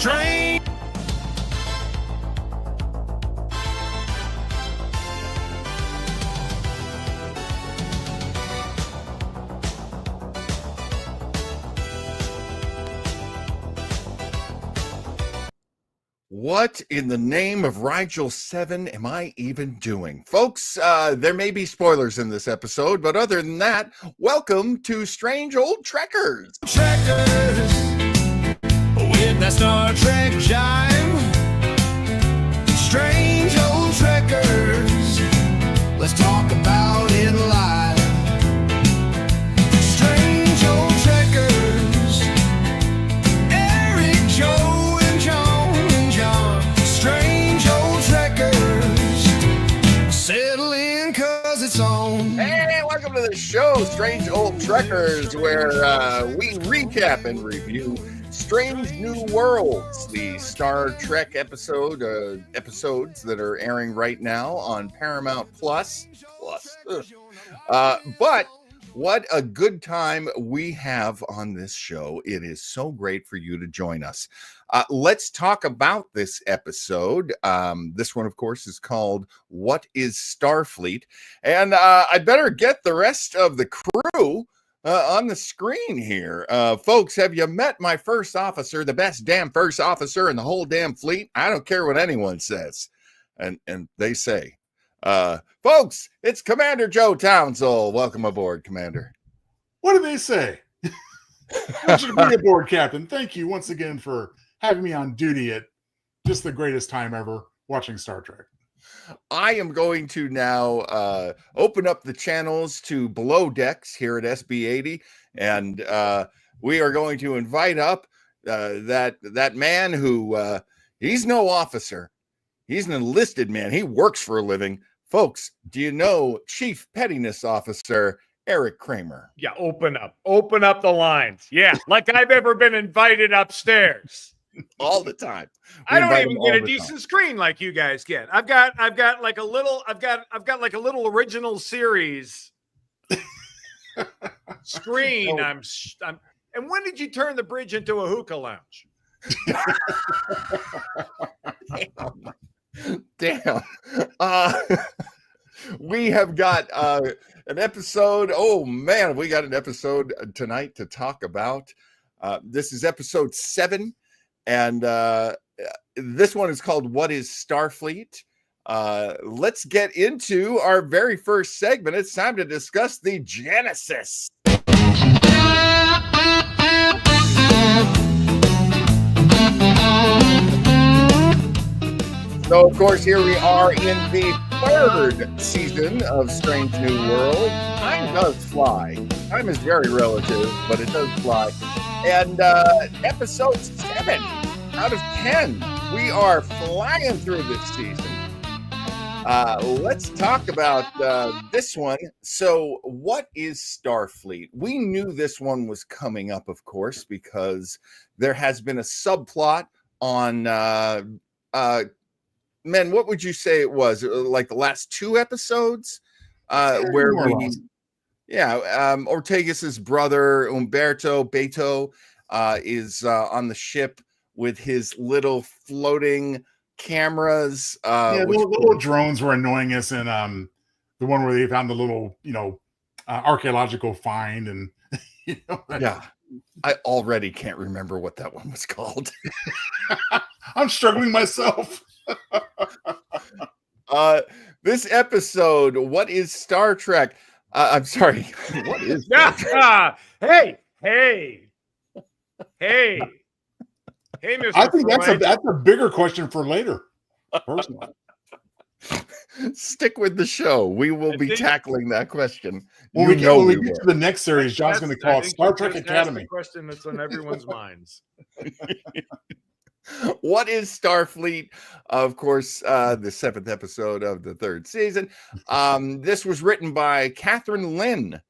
Strange. What in the name of Rigel 7 am I even doing? Folks, there may be spoilers in this episode, but other than that, welcome to Strange Old Trekkers. Trekkers with that Star Trek jive. Strange old trekkers. Let's talk about it live. Strange old trekkers. Eric, Joe, and John. Strange old trekkers. Settle in 'cause it's on. Hey, welcome to the show, Strange Old Trekkers, where we recap and review Strange New Worlds, the Star Trek episodes that are airing right now on Paramount Plus. But what a good time we have on this show. It is so great for you to join us. Let's talk about this episode. This one, of course, is called What is Starfleet? And I better get the rest of the crew on the screen here. Folks, have you met my first officer, the best damn first officer in the whole damn fleet? I don't care what anyone says. And they say, folks, it's Commander Joe Townsell. Welcome aboard, Commander. What do they say? Pleasure to be aboard, Captain. Thank you once again for having me on duty at just the greatest time ever watching Star Trek. I am going to now open up the channels to Below Decks here at SB80, and we are going to invite up that man who he's no officer. He's an enlisted man. He works for a living. Folks, do you know Chief Pettiness Officer Eric Kramer? Yeah, open up the lines. Yeah, like I've ever been invited upstairs. All the time. I don't even get a decent screen like you guys get. I've got like a little original series screen. And when did you turn the bridge into a hookah lounge? Damn. We have got an episode. Oh man, we got an episode tonight to talk about. This is episode 7. And this one is called What is Starfleet? Let's get into our very first segment. It's time to discuss the Genesis. So, of course, here we are in the 3rd season of Strange New World. Time does fly. Time is very relative, but it does fly. And episode 7 out of 10. We are flying through this season. Let's talk about this one. So, what is Starfleet? We knew this one was coming up, of course, because there has been a subplot on, men, what would you say it was? Like the last 2 episodes? Where we... Yeah, Ortegas's brother, Umberto Beto, is on the ship with his little floating cameras. The little drones were annoying us, and the one where they found the little, archaeological find, and yeah, I already can't remember what that one was called. I'm struggling myself. This episode, What is Star Trek? I'm sorry. What is that? Hey, Mr. I think that's a bigger question for later. Personally, stick with the show. We will be tackling that question. When we get to the next series, John's going to call it Star Trek Academy. The question that's on everyone's minds. What is Starfleet? Of course, the 7th episode of the 3rd season. This was written by Catherine Lynn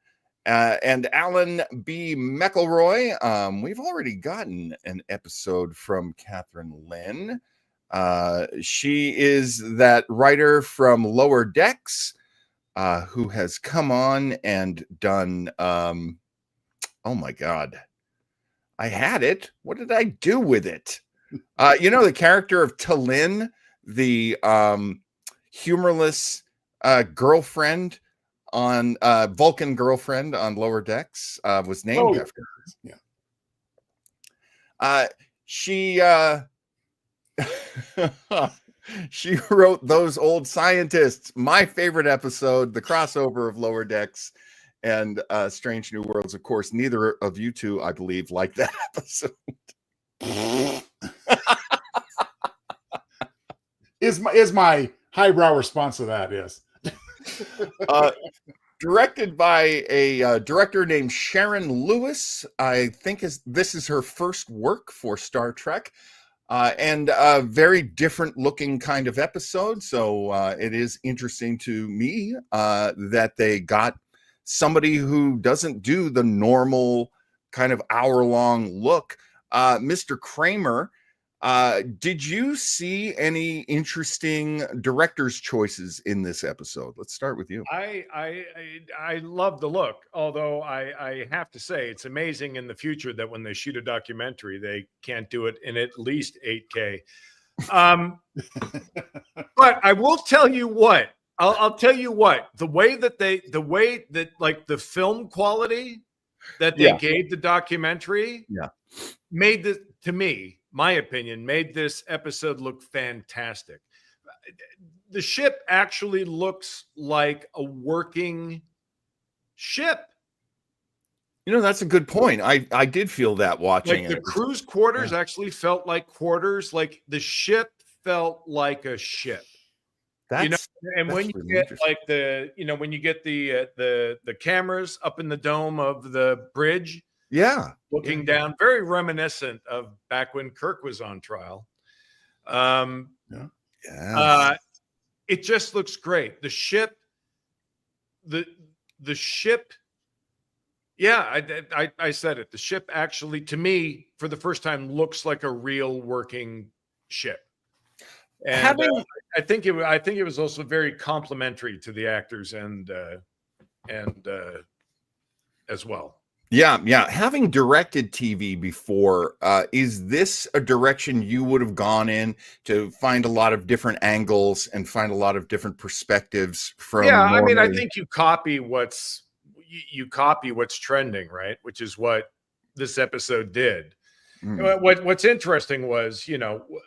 and Alan B. McElroy. We've already gotten an episode from Catherine Lynn. She is that writer from Lower Decks who has come on and done, oh my God, I had it. What did I do with it? The character of Talin, the humorless girlfriend on Vulcan girlfriend on Lower Decks, was named after her. Yeah. She she wrote Those Old Scientists, my favorite episode, the crossover of Lower Decks and Strange New Worlds. Of course, neither of you two, I believe, like that episode. is my highbrow response to that, yes. Directed by a director named Sharon Lewis. I think this is her first work for Star Trek, and a very different looking kind of episode. So it is interesting to me that they got somebody who doesn't do the normal kind of hour-long look. Mr. Kramer, did you see any interesting director's choices in this episode? Let's start with you. I love the look, although I have to say it's amazing in the future that when they shoot a documentary, they can't do it in at least 8K. But I will tell you what, I'll tell you what, the way that like the film quality that they gave the documentary made this, to me, my opinion, made this episode look fantastic. The ship actually looks like a working ship. That's a good point. I did feel that watching it. The crew's quarters actually felt like quarters. Like the ship felt like a ship. And when you get like when you get the cameras up in the dome of the bridge, looking down, very reminiscent of back when Kirk was on trial. It just looks great. The ship, the ship. Yeah, I said it. The ship actually, to me, for the first time, looks like a real working ship. And I think it was also very complimentary to the actors and as well. Yeah. Having directed TV before, is this a direction you would have gone in to find a lot of different angles and find a lot of different perspectives from? Yeah, I mean, I think you copy what's trending, right? Which is what this episode did. What's interesting was,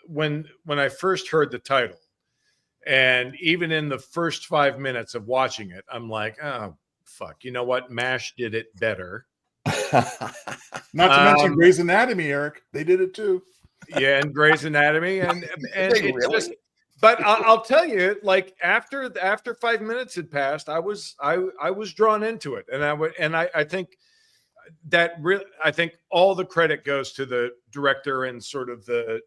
when I first heard the title, and even in the first 5 minutes of watching it, I'm like, oh fuck, you know what? MASH did it better. Not to mention Grey's Anatomy, Eric. They did it too. Yeah, and Grey's Anatomy, and it really? Just. But I'll tell you, like after 5 minutes had passed, I was drawn into it, and I think that really, I think all the credit goes to the director and sort of the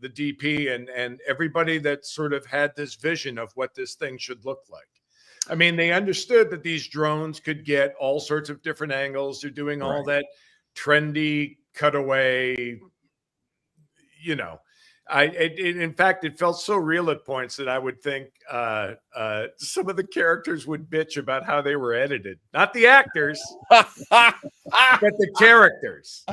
DP and everybody that sort of had this vision of what this thing should look like. I mean, they understood that these drones could get all sorts of different angles. They're doing all that trendy cutaway, in fact, it felt so real at points that I would think some of the characters would bitch about how they were edited. Not the actors, but the characters.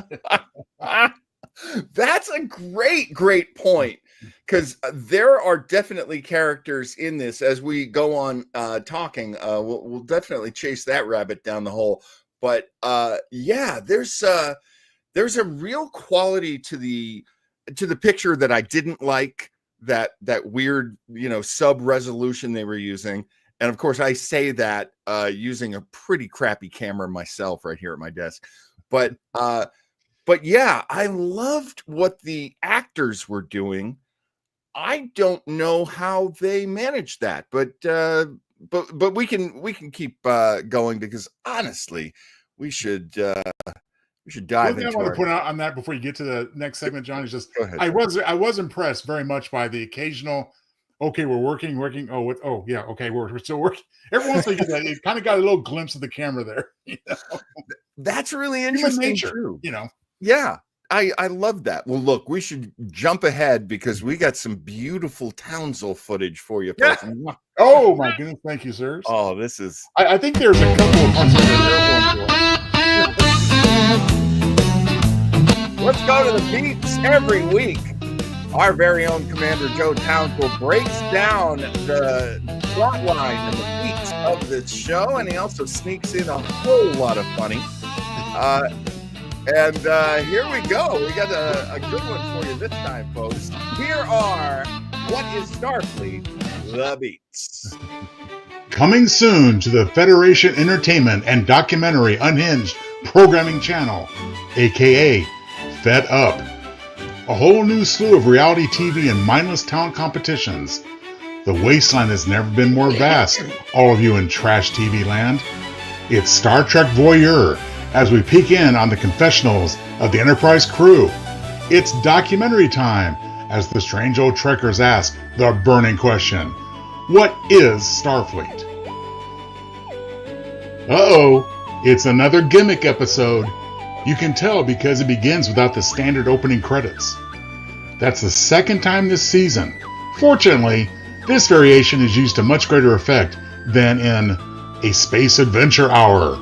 That's a great point, because there are definitely characters in this. As we go on talking, we'll definitely chase that rabbit down the hole. But there's a real quality to the picture that I didn't like, that weird, sub resolution they were using. And of course I say that using a pretty crappy camera myself right here at my desk. But yeah, I loved what the actors were doing. I don't know how they managed that, but we can keep going, because honestly, we should dive into. I want to point out on that before you get to the next segment, John, is just I was impressed very much by the occasional. Okay, we're working. Oh yeah, okay, we're still working. Every once in a while, it kind of got a little glimpse of the camera there. That's really interesting. Too. Yeah, I love that. Well, look, we should jump ahead because we got some beautiful Townsville footage for you. Oh my goodness, thank you, sir. Oh, this is. I think there's a couple of parts of the airborne. Let's go to the beats every week. Our very own Commander Joe Townsville breaks down the plot line and the beats of this show, and he also sneaks in a whole lot of funny. And here we go. We got a good one for you this time, folks. Here are What is Starfleet? The Beats. Coming soon to the Federation Entertainment and Documentary Unhinged Programming Channel, aka Fed Up. A whole new slew of reality TV and mindless talent competitions. The wasteland has never been more vast, all of you in trash TV land. It's Star Trek Voyeur as we peek in on the confessionals of the Enterprise crew. It's documentary time as the strange old Trekkers ask the burning question, what is Starfleet? Uh-oh, it's another gimmick episode. You can tell because it begins without the standard opening credits. That's the second time this season. Fortunately, this variation is used to much greater effect than in A Space Adventure Hour.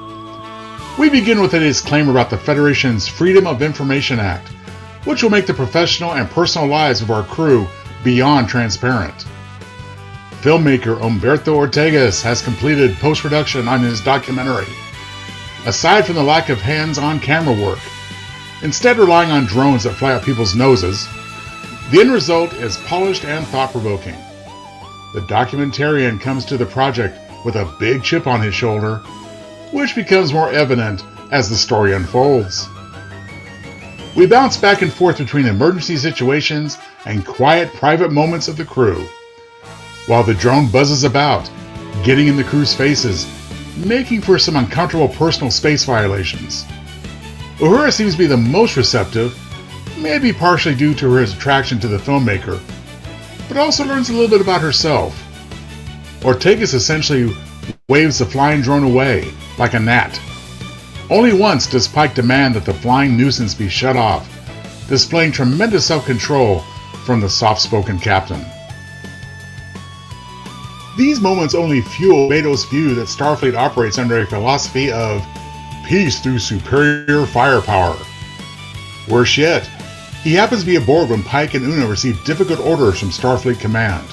We begin with a disclaimer about the Federation's Freedom of Information Act, which will make the professional and personal lives of our crew beyond transparent. Filmmaker Humberto Ortegas has completed post-production on his documentary. Aside from the lack of hands-on camera work, instead relying on drones that fly up people's noses, the end result is polished and thought-provoking. The documentarian comes to the project with a big chip on his shoulder, which becomes more evident as the story unfolds. We bounce back and forth between emergency situations and quiet private moments of the crew, while the drone buzzes about, getting in the crew's faces, making for some uncomfortable personal space violations. Uhura seems to be the most receptive, maybe partially due to her attraction to the filmmaker, but also learns a little bit about herself. Ortegas essentially waves the flying drone away, like a gnat. Only once does Pike demand that the flying nuisance be shut off, displaying tremendous self-control from the soft-spoken captain. These moments only fuel Beto's view that Starfleet operates under a philosophy of peace through superior firepower. Worse yet, he happens to be aboard when Pike and Una receive difficult orders from Starfleet Command.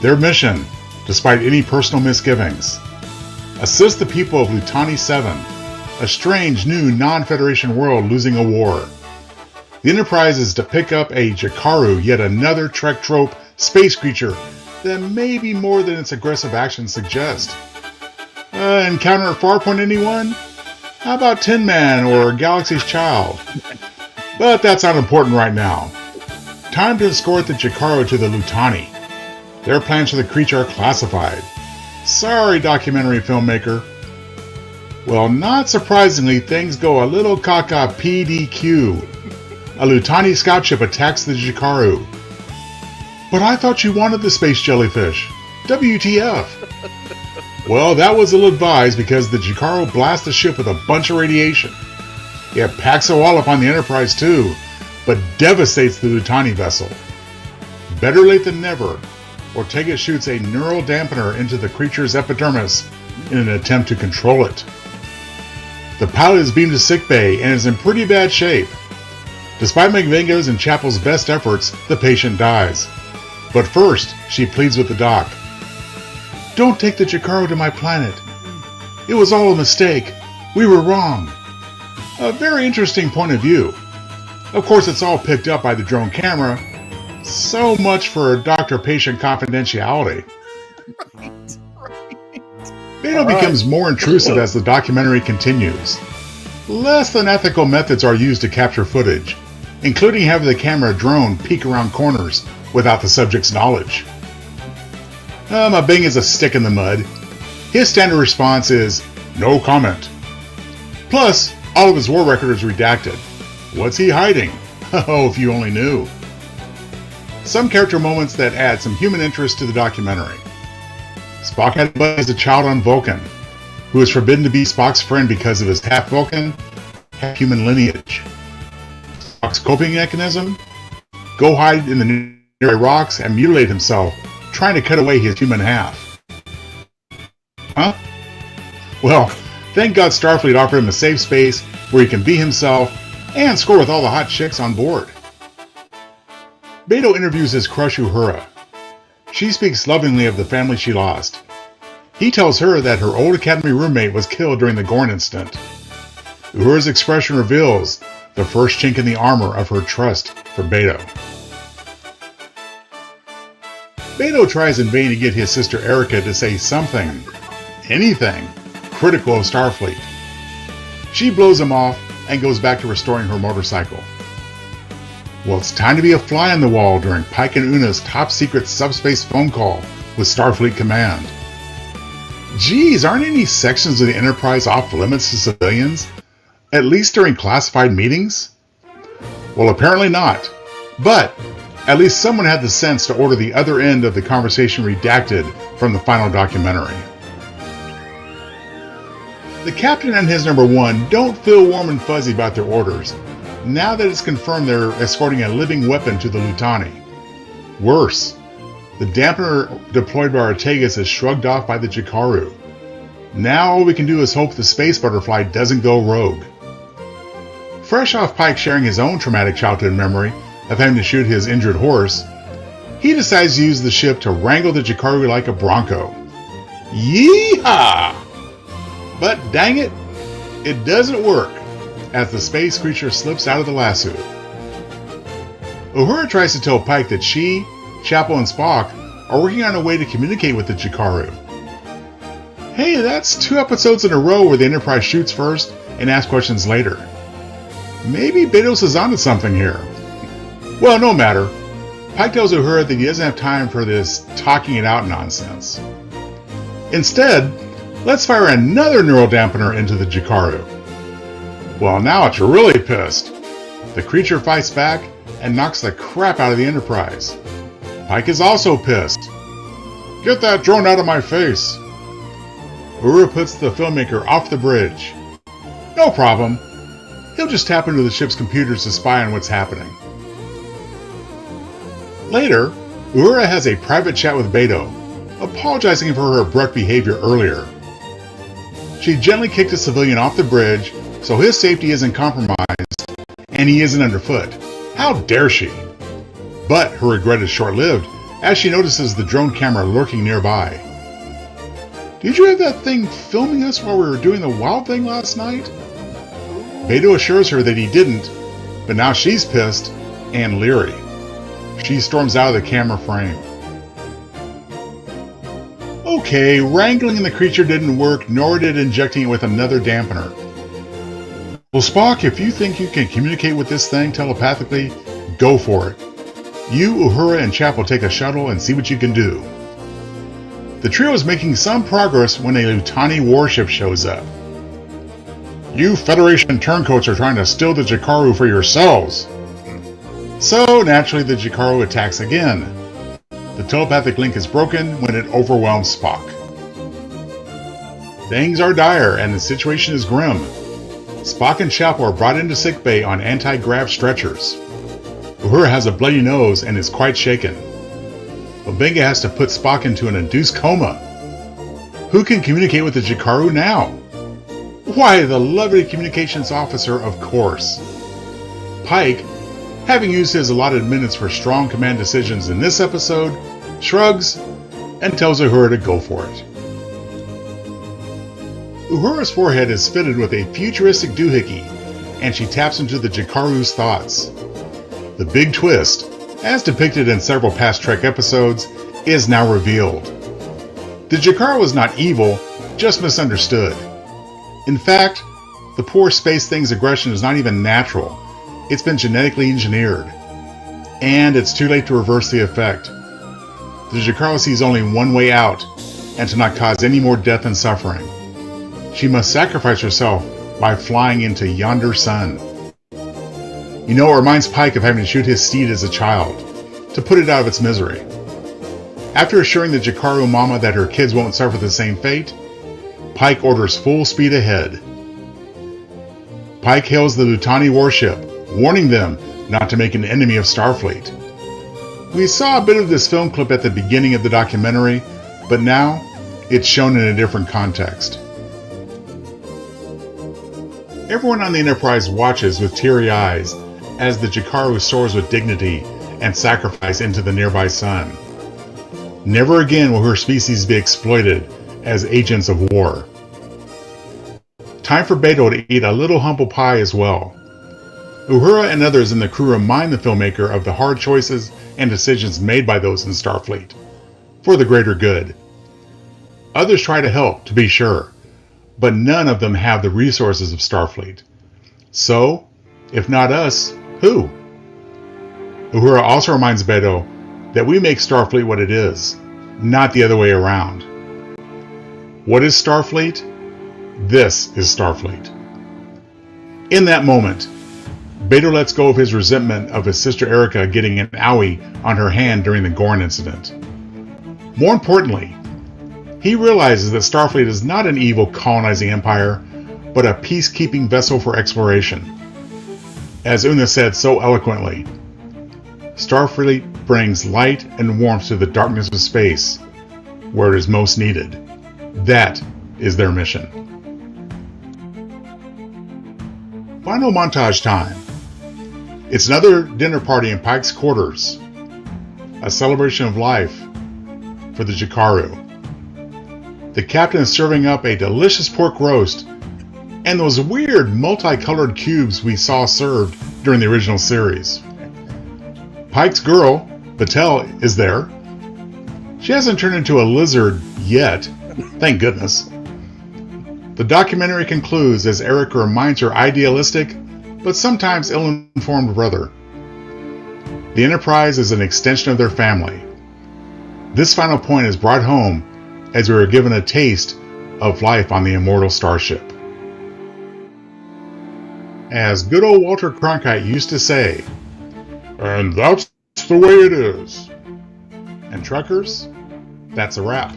Their mission, despite any personal misgivings, assist the people of Lutani 7, a strange new non-Federation world losing a war. The Enterprise is to pick up a Jakaru, yet another Trek trope space creature that may be more than its aggressive actions suggest. Encounter at Farpoint, anyone? How about Tin Man or Galaxy's Child? But that's not important right now. Time to escort the Jakaru to the Lutani. Their plans for the creature are classified. Sorry, documentary filmmaker. Well, not surprisingly, things go a little caca PDQ. A Lutani scout ship attacks the Jakaru. But I thought you wanted the space jellyfish. WTF? Well, that was ill-advised because the Jakaru blasts the ship with a bunch of radiation. It packs a wallop on the Enterprise too, but devastates the Lutani vessel. Better late than never, Ortega shoots a neural dampener into the creature's epidermis in an attempt to control it. The pilot is beamed to sickbay and is in pretty bad shape. Despite McVingo's and Chapel's best efforts, the patient dies. But first, she pleads with the doc. Don't take the Jakaru to my planet. It was all a mistake. We were wrong. A very interesting point of view. Of course, it's all picked up by the drone camera. So much for doctor-patient confidentiality. Beto becomes more intrusive as the documentary continues. Less than ethical methods are used to capture footage, including having the camera drone peek around corners without the subject's knowledge. My Bing is a stick in the mud. His standard response is, no comment. Plus, all of his war record is redacted. What's he hiding? Oh, if you only knew. Some character moments that add some human interest to the documentary. Spock had a buddy as a child on Vulcan, who was forbidden to be Spock's friend because of his half-Vulcan, half-human lineage. Spock's coping mechanism? Go hide in the nearby rocks and mutilate himself, trying to cut away his human half. Huh? Well, thank God Starfleet offered him a safe space where he can be himself and score with all the hot chicks on board. Beto interviews his crush Uhura. She speaks lovingly of the family she lost. He tells her that her old academy roommate was killed during the Gorn incident. Uhura's expression reveals the first chink in the armor of her trust for Beto. Beto tries in vain to get his sister Erica to say something, anything, critical of Starfleet. She blows him off and goes back to restoring her motorcycle. Well, it's time to be a fly on the wall during Pike and Una's top-secret subspace phone call with Starfleet Command. Geez, aren't any sections of the Enterprise off-limits to civilians? At least during classified meetings? Well, apparently not. But at least someone had the sense to order the other end of the conversation redacted from the final documentary. The captain and his number one don't feel warm and fuzzy about their orders, now that it's confirmed they're escorting a living weapon to the Lutani. Worse, the dampener deployed by Ortegas is shrugged off by the Jikaru. Now all we can do is hope the space butterfly doesn't go rogue. Fresh off Pike sharing his own traumatic childhood memory of having to shoot his injured horse, he decides to use the ship to wrangle the Jikaru like a bronco. Yeehaw! But dang it, it doesn't work, as the space creature slips out of the lasso. Uhura tries to tell Pike that she, Chapel, and Spock are working on a way to communicate with the Jikaru. Hey, that's 2 episodes in a row where the Enterprise shoots first and asks questions later. Maybe Betos is onto something here. Well, no matter. Pike tells Uhura that he doesn't have time for this talking it out nonsense. Instead, let's fire another neural dampener into the Jikaru. Well, now it's really pissed. The creature fights back and knocks the crap out of the Enterprise. Pike is also pissed. Get that drone out of my face! Uhura puts the filmmaker off the bridge. No problem. He'll just tap into the ship's computers to spy on what's happening. Later, Uhura has a private chat with Beto, apologizing for her abrupt behavior earlier. She gently kicked a civilian off the bridge so his safety isn't compromised and he isn't underfoot. How dare she? But her regret is short-lived as she notices the drone camera lurking nearby. Did you have that thing filming us while we were doing the wild thing last night? Beto assures her that he didn't, but now she's pissed and leery. She storms out of the camera frame. Okay, wrangling the creature didn't work, nor did injecting it with another dampener. Well, Spock, if you think you can communicate with this thing telepathically, go for it. You, Uhura, and Chapel take a shuttle and see what you can do. The trio is making some progress when a Lutani warship shows up. You Federation turncoats are trying to steal the Jikaru for yourselves. So, naturally, the Jikaru attacks again. The telepathic link is broken when it overwhelms Spock. Things are dire and the situation is grim. Spock and Chapel are brought into sickbay on anti-grav stretchers. Uhura has a bloody nose and is quite shaken. Obenga has to put Spock into an induced coma. Who can communicate with the Jikaru now? Why, the lovely communications officer, of course. Pike, having used his allotted minutes for strong command decisions in this episode, shrugs and tells Uhura to go for it. Uhura's forehead is fitted with a futuristic doohickey, and she taps into the Jikaru's thoughts. The big twist, as depicted in several past Trek episodes, is now revealed. The Jikaru was not evil, just misunderstood. In fact, the poor space thing's aggression is not even natural. It's been genetically engineered. And it's too late to reverse the effect. The Jikaru sees only one way out, and to not cause any more death and suffering. She must sacrifice herself by flying into yonder sun. You know, it reminds Pike of having to shoot his steed as a child, to put it out of its misery. After assuring the Jikaru Mama that her kids won't suffer the same fate, Pike orders full speed ahead. Pike hails the Lutani warship, warning them not to make an enemy of Starfleet. We saw a bit of this film clip at the beginning of the documentary, but now it's shown in a different context. Everyone on the Enterprise watches with teary eyes as the Jakaru soars with dignity and sacrifice into the nearby sun. Never again will her species be exploited as agents of war. Time for Beto to eat a little humble pie as well. Uhura and others in the crew remind the filmmaker of the hard choices and decisions made by those in Starfleet, for the greater good. Others try to help, to be sure, but none of them have the resources of Starfleet. So, if not us, who? Uhura also reminds Beto that we make Starfleet what it is, not the other way around. What is Starfleet? This is Starfleet. In that moment, Beto lets go of his resentment of his sister Erica getting an owie on her hand during the Gorn incident. More importantly, he realizes that Starfleet is not an evil colonizing empire, but a peacekeeping vessel for exploration. As Una said so eloquently, Starfleet brings light and warmth to the darkness of space, where it is most needed. That is their mission. Final montage time. It's another dinner party in Pike's quarters. A celebration of life for the Jakaru. The captain is serving up a delicious pork roast and those weird multicolored cubes we saw served during the original series. Pike's girl, Batel, is there. She hasn't turned into a lizard yet, thank goodness. The documentary concludes as Eric reminds her idealistic, but sometimes ill-informed brother. The Enterprise is an extension of their family. This final point is brought home as we are given a taste of life on the immortal starship. As good old Walter Cronkite used to say, and that's the way it is. And truckers, that's a wrap.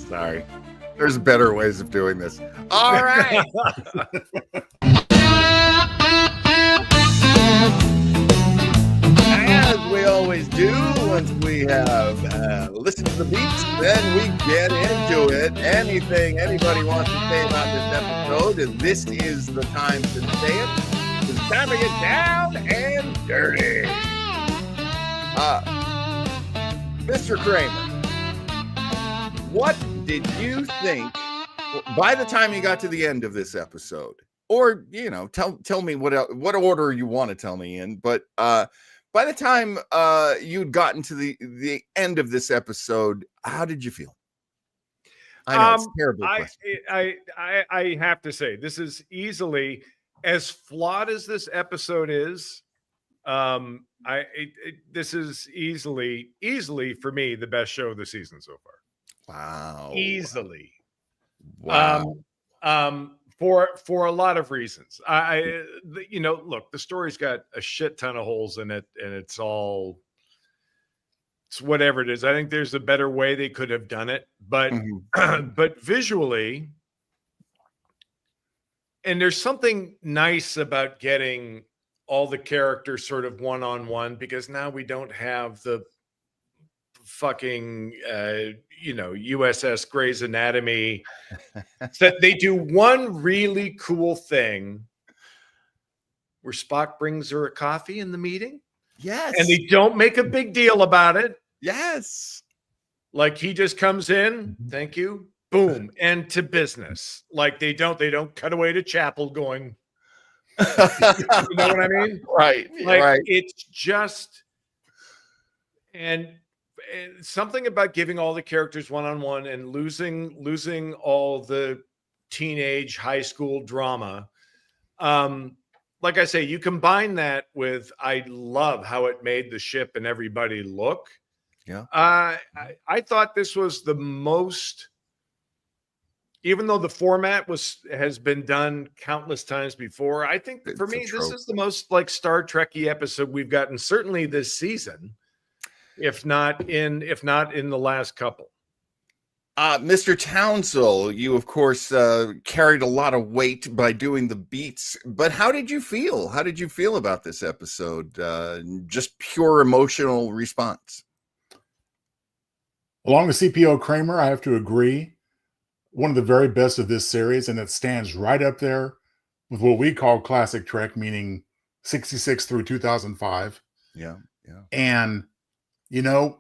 Sorry. There's better ways of doing this. All right. As we always do, once we have listened to the beats, then we get into it. Anything anybody wants to say about this episode, this is the time to say it. It's time to get down and dirty. Mr. Kramer, what did you think by the time you got to the end of this episode? Or, you know, tell me what order you want to tell me in, but by the time you'd gotten to the end of this episode, how did you feel? I know it's a terrible question. I have to say, this is easily, as flawed as this episode is, this is easily for me the best show of the season so far. Wow. Easily. Wow. For a lot of reasons. Look, the story's got a shit ton of holes in it, and it's whatever it is. I think there's a better way they could have done it, but but visually, and there's something nice about getting all the characters sort of one-on-one, because now we don't have the fucking USS Grey's Anatomy. So they do one really cool thing where Spock brings her a coffee in the meeting. Yes. And they don't make a big deal about it. Yes. Like he just comes in, thank you, boom, and to business. Like they don't cut away to chapel going, you know what I mean? Right. Like right. it's just, and something about giving all the characters one-on-one and losing all the teenage high school drama. Like I say, you combine that with, I love how it made the ship and everybody look. Yeah. I thought this was the most, even though the format has been done countless times before, I think for me, this is the most like Star Trek-y episode we've gotten, certainly this season. If not in the last couple. Mr. Townsell, you of course carried a lot of weight by doing the beats, but how did you feel? How did you feel about this episode? Just pure emotional response. Along with CPO Kramer, I have to agree, one of the very best of this series, and it stands right up there with what we call classic Trek, meaning 66 through 2005. Yeah, yeah. And, you know,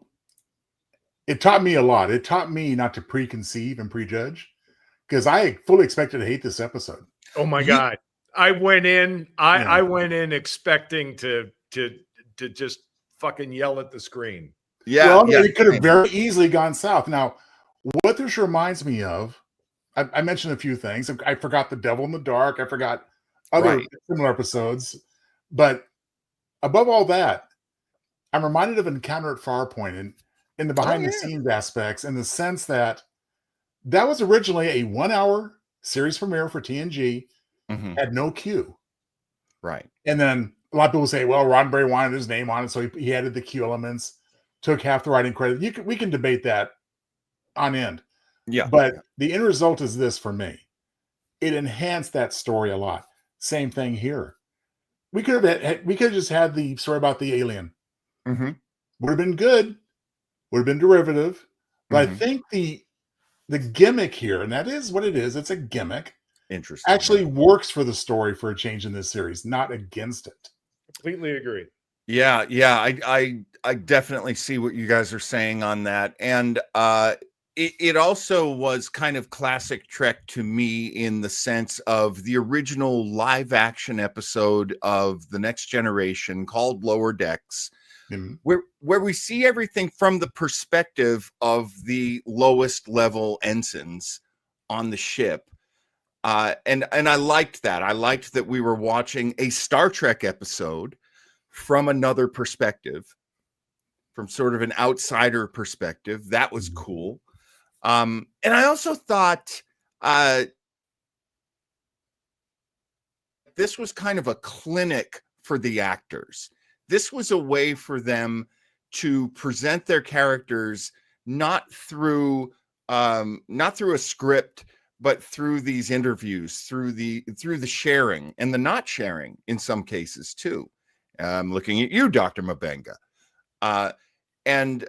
it taught me a lot. It taught me not to preconceive and prejudge, because I fully expected to hate this episode. Oh my God. I went in, I went in expecting to just fucking yell at the screen. Yeah, well, yeah. it could have very easily gone south. Now, what this reminds me of, I mentioned a few things. I forgot The Devil in the Dark. I forgot other similar episodes. But above all that, I'm reminded of Encounter at Farpoint and in the behind-the-scenes aspects, in the sense that that was originally a 1-hour series premiere for TNG, had no cue. Right. And then a lot of people say, well, Roddenberry wanted his name on it, so he added the cue elements, took half the writing credit. We can debate that on end. Yeah. But the end result is this for me. It enhanced that story a lot. Same thing here. We could have just had the story about the alien. Would have been good. Would have been derivative. But I think the gimmick here, and that is what it is, it's a gimmick. Interesting. Actually works for the story for a change in this series, not against it. Completely agree. Yeah, yeah. I definitely see what you guys are saying on that. And it also was kind of classic Trek to me, in the sense of the original live action episode of The Next Generation called Lower Decks, where we see everything from the perspective of the lowest level ensigns on the ship. And I liked that. I liked that we were watching a Star Trek episode from another perspective, from sort of an outsider perspective. That was cool. And I also thought this was kind of a clinic for the actors. This was a way for them to present their characters not through a script, but through these interviews, through the sharing and the not sharing in some cases too. I'm looking at you, Dr. Mabenga. And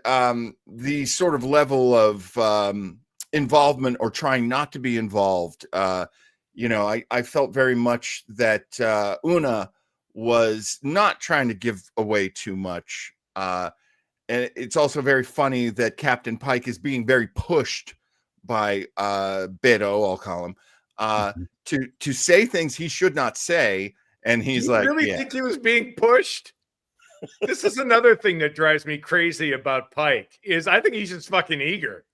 the sort of level of involvement or trying not to be involved. I felt very much that Una was not trying to give away too much. And it's also very funny that Captain Pike is being very pushed by Beto, I'll call him, to say things he should not say. And he's you really think he was being pushed? This is another thing that drives me crazy about Pike, is I think he's just fucking eager.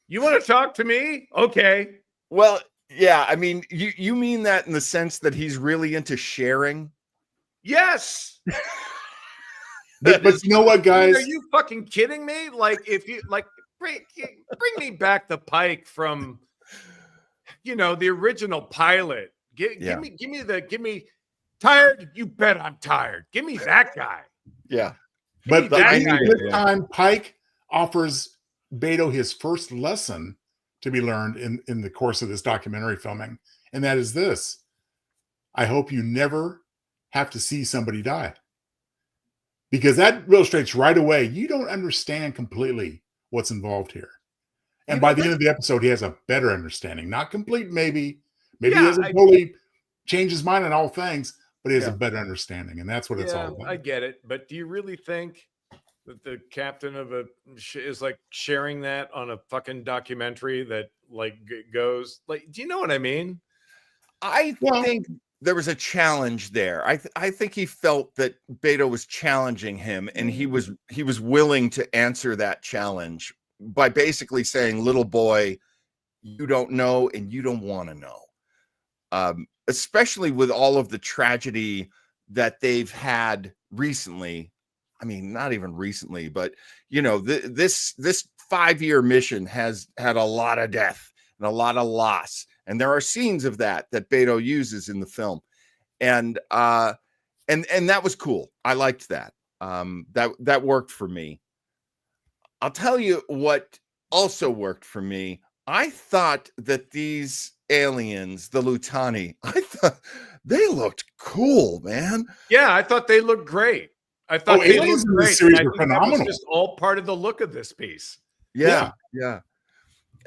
You want to talk to me? Okay. Well, yeah, I mean, you mean that in the sense that he's really into sharing? Yes. But you know what, guys? Are you fucking kidding me? Like, if you bring me back the Pike from, the original pilot. Give me tired. You bet I'm tired. Give me that guy. Yeah. But this time, Pike offers Beto his first lesson to be learned in the course of this documentary filming. And that is this: I hope you never have to see somebody die. Because that illustrates right away, you don't understand completely what's involved here. And by the end of the episode, he has a better understanding. Not complete, maybe. Maybe he doesn't totally change his mind on all things, but he has a better understanding. And that's what it's all about. I get it. But do you really think that the captain of is like sharing that on a fucking documentary that goes do you know what I mean? I think there was a challenge there. I think he felt that Beto was challenging him, and he was willing to answer that challenge by basically saying, little boy, you don't know and you don't want to know. Especially with all of the tragedy that they've had recently. I mean, not even recently, but this 5-year mission has had a lot of death and a lot of loss. And there are scenes of that Beto uses in the film. And that was cool. I liked that. That worked for me. I'll tell you what also worked for me. I thought that these aliens, the Lutani, I thought they looked cool, man. Yeah, I thought they looked great. I thought they aliens looked in great. this series I were think that was phenomenal. just all part of the look of this piece. Yeah.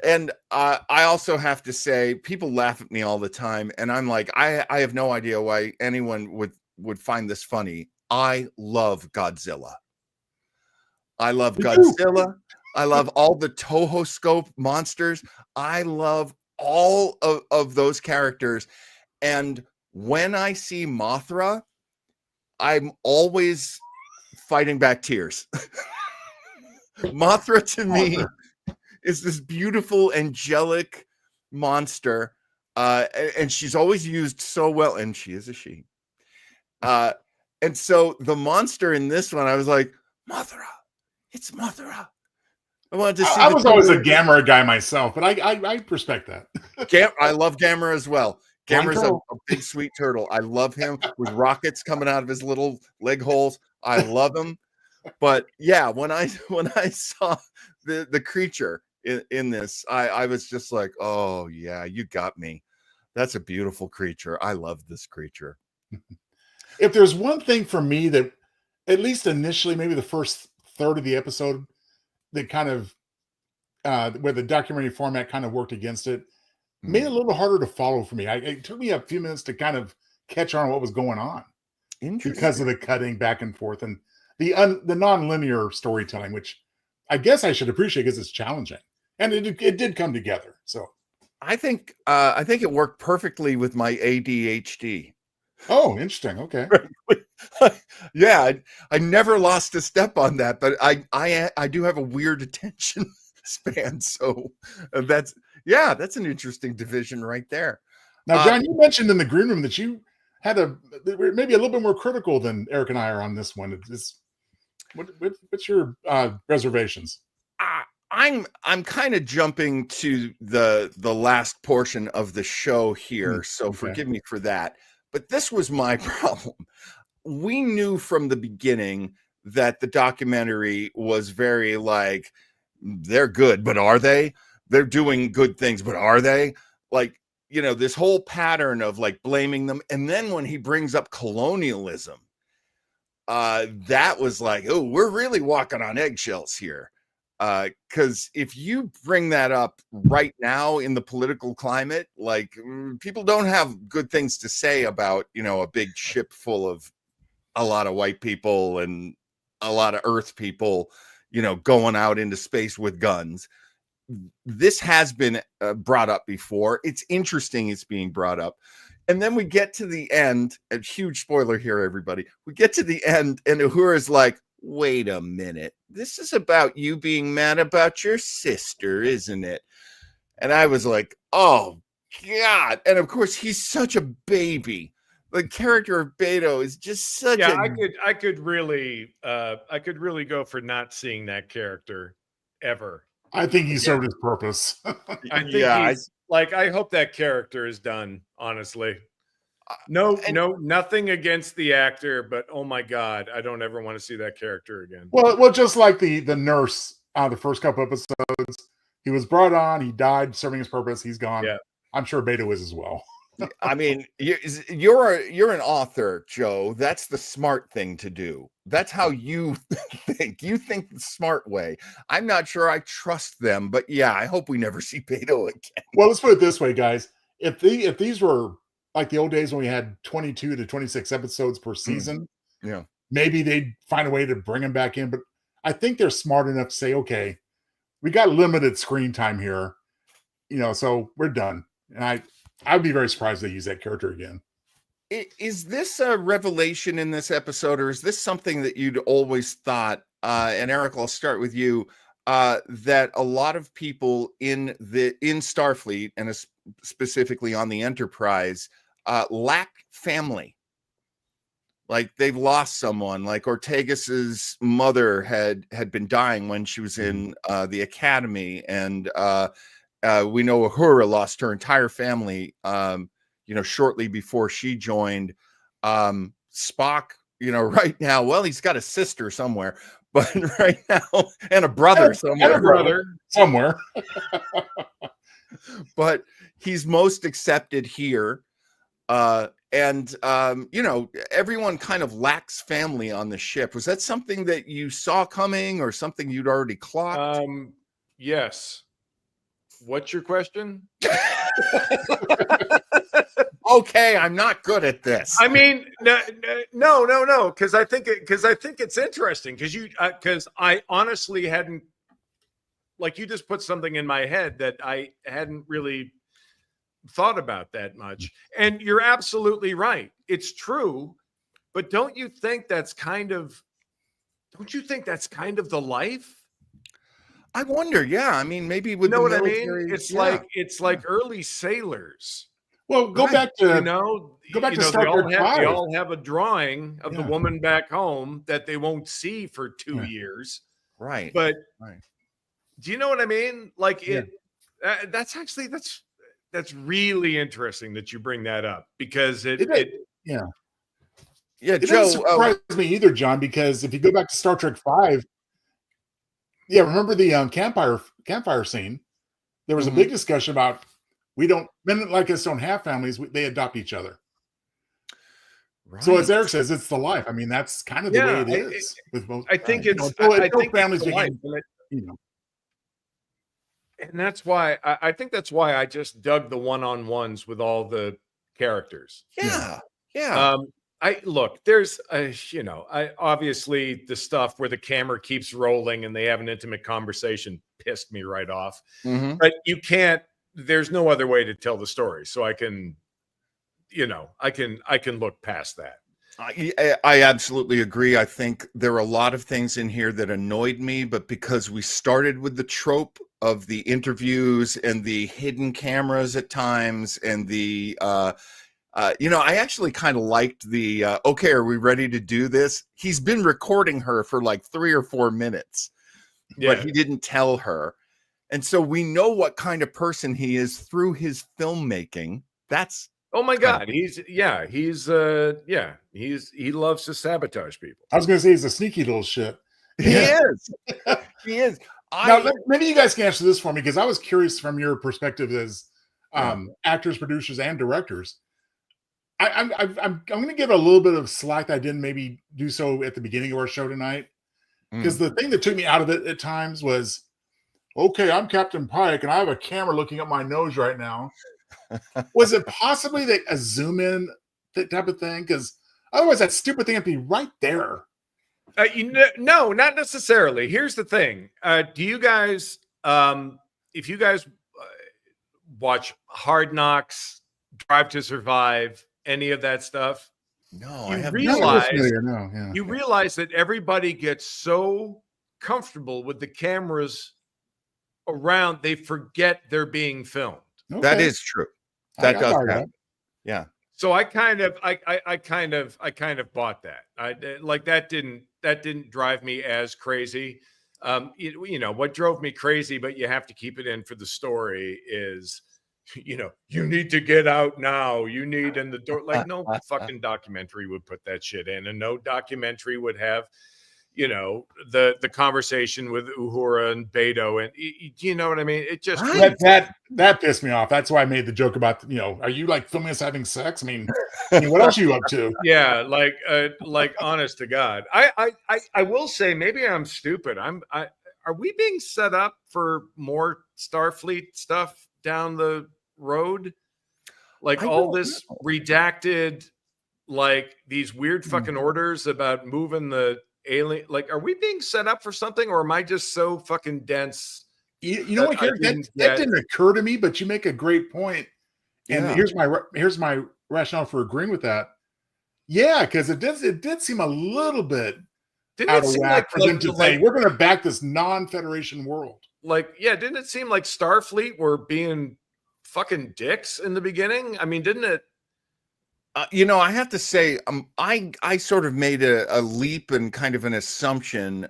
And I also have to say, people laugh at me all the time, and I'm like, I have no idea why anyone would find this funny. I love Godzilla. I love Godzilla. I love all the Toho scope monsters. I love all of those characters. And when I see Mothra, I'm always fighting back tears. Mothra to me is this beautiful angelic monster, and she's always used so well, and she is a she. And so the monster in this one, I was like, Mothra, it's Mothra. I wanted to see. I was always a Gamera guy myself, but I respect that. I love Gamera as well. Gamera's a big sweet turtle. I love him with rockets coming out of his little leg holes. I love him. But yeah, when I saw the creature in this, I was just like, oh yeah, you got me. That's a beautiful creature. I love this creature. If there's one thing for me that, at least initially, maybe the first third of the episode, that kind of where the documentary format kind of worked against it, made it a little harder to follow for me. It took me a few minutes to kind of catch on what was going on because of the cutting back and forth and the non-linear storytelling, which I guess I should appreciate because it's challenging, and it did come together. So I think it worked perfectly with my ADHD. Oh, interesting. Okay. Yeah, I never lost a step on that, but I do have a weird attention span, so that's an interesting division right there. Now, John, you mentioned in the green room that you had maybe a little bit more critical than Eric and I are on this one. What's your reservations? I'm kind of jumping to the last portion of the show here, so forgive me for that. But this was my problem. We knew from the beginning that the documentary was very like, they're good, but are they? They're doing good things, but are they? Like, this whole pattern of like blaming them. And then when he brings up colonialism, that was like, oh, we're really walking on eggshells here. Because if you bring that up right now in the political climate, like people don't have good things to say about, a big ship full of a lot of white people and a lot of Earth people, going out into space with guns. This has been brought up before. It's interesting it's being brought up. And then we get to the end, a huge spoiler here, everybody. We get to the end, and Uhura's like, wait a minute. This is about you being mad about your sister, isn't it? And I was like, oh, God. And of course, he's such a baby. The character of Beto is just such a... I could really go for not seeing that character ever. I think he served his purpose. I think I hope that character is done, honestly. Nothing against the actor, but oh my God, I don't ever want to see that character again. Well, just like the nurse the first couple episodes, he was brought on, he died serving his purpose, he's gone. Yeah. I'm sure Beto is as well. I mean, you're an author, Joe. That's the smart thing to do. That's how you think. You think the smart way. I'm not sure I trust them, but yeah, I hope we never see Beto again. Well, let's put it this way, guys. If these were like the old days when we had 22 to 26 episodes per season, maybe they'd find a way to bring him back in. But I think they're smart enough to say, okay, we got limited screen time here, so we're done. And I'd be very surprised if they use that character again. Is this a revelation in this episode, or is this something that you'd always thought? And Eric, I'll start with you. That a lot of people in Starfleet, and specifically on the Enterprise, lack family. Like they've lost someone. Like Ortegas's mother had been dying when she was in the academy, and we know Uhura lost her entire family, shortly before she joined. Spock, right now, well, he's got a sister somewhere, but right now, and a brother somewhere. But he's most accepted here. You know, everyone kind of lacks family on the ship. Was that something that you saw coming or something you'd already clocked? Yes. What's your question? Okay, I'm not good at this. I mean, no, because I think it's interesting because I honestly hadn't, like, you just put something in my head that I hadn't really thought about that much. And you're absolutely right. It's true, but don't you think that's kind of the life? I wonder. Yeah, I mean, maybe with You know the what military, I mean? It's yeah. like early sailors. Well, go Right. back to They Star Trek 5. all have a drawing of the woman back home that they won't see for 2 years. Right. But right. do you know what I mean? Like that's really interesting that you bring that up, because it yeah, Joe, doesn't surprise me either, John, because if you go back to Star Trek 5, remember the campfire scene? There was a big discussion about men like us don't have families; they adopt each other. Right. So as Eric says, it's the life. I mean, that's kind of the way it is with most. I think families became, you know. And that's why I think that's why I just dug the one-on-ones with all the characters. Yeah. There's obviously the stuff where the camera keeps rolling and they have an intimate conversation pissed me right off. But there's no other way to tell the story. So I can look past that. I absolutely agree. I think there are a lot of things in here that annoyed me, but because we started with the trope of the interviews and the hidden cameras at times and the I actually kind of liked the okay, are we ready to do this? He's been recording her for like 3 or 4 minutes, but he didn't tell her. And so we know what kind of person he is through his filmmaking. That's oh my God, he loves to sabotage people. I was going to say he's a sneaky little shit. He is. He is. Now, maybe you guys can answer this for me, because I was curious from your perspective as actors, producers, and directors. I'm going to give a little bit of slack that I didn't maybe do so at the beginning of our show tonight, because the thing that took me out of it at times was, okay, I'm Captain Pike and I have a camera looking up my nose right now. Was it possibly a zoom in type of thing? Because otherwise that stupid thing would be right there. No, not necessarily. Here's the thing. Do you guys, if you guys watch Hard Knocks, Drive to Survive, any of that stuff? No, you I have You realize that everybody gets so comfortable with the cameras around, they forget they're being filmed. Okay. That is true. That does happen. Yeah. So I kind of bought that. That didn't drive me as crazy. What drove me crazy, but you have to keep it in for the story, is, you need to get out now. You need in the door. Like, no fucking documentary would put that shit in, and no documentary would have, the conversation with Uhura and Beto, and you know what I mean? It just that pissed me off. That's why I made the joke about, are you like filming us having sex? I mean, what else are you up to? Yeah, like honest to God, I will say, maybe I'm stupid. Are we being set up for more Starfleet stuff down the road? Like all this redacted, like these weird fucking orders about moving the alien. Like, are we being set up for something, or am I just so fucking dense? You know what, that didn't occur to me, but you make a great point. And here's my rationale for agreeing with that. Yeah, because it did seem a little bit out of whack for them to say, we're going to back this non-Federation world. Like, didn't it seem like Starfleet were being fucking dicks in the beginning? I mean, didn't it? I have to say, I sort of made a leap and kind of an assumption,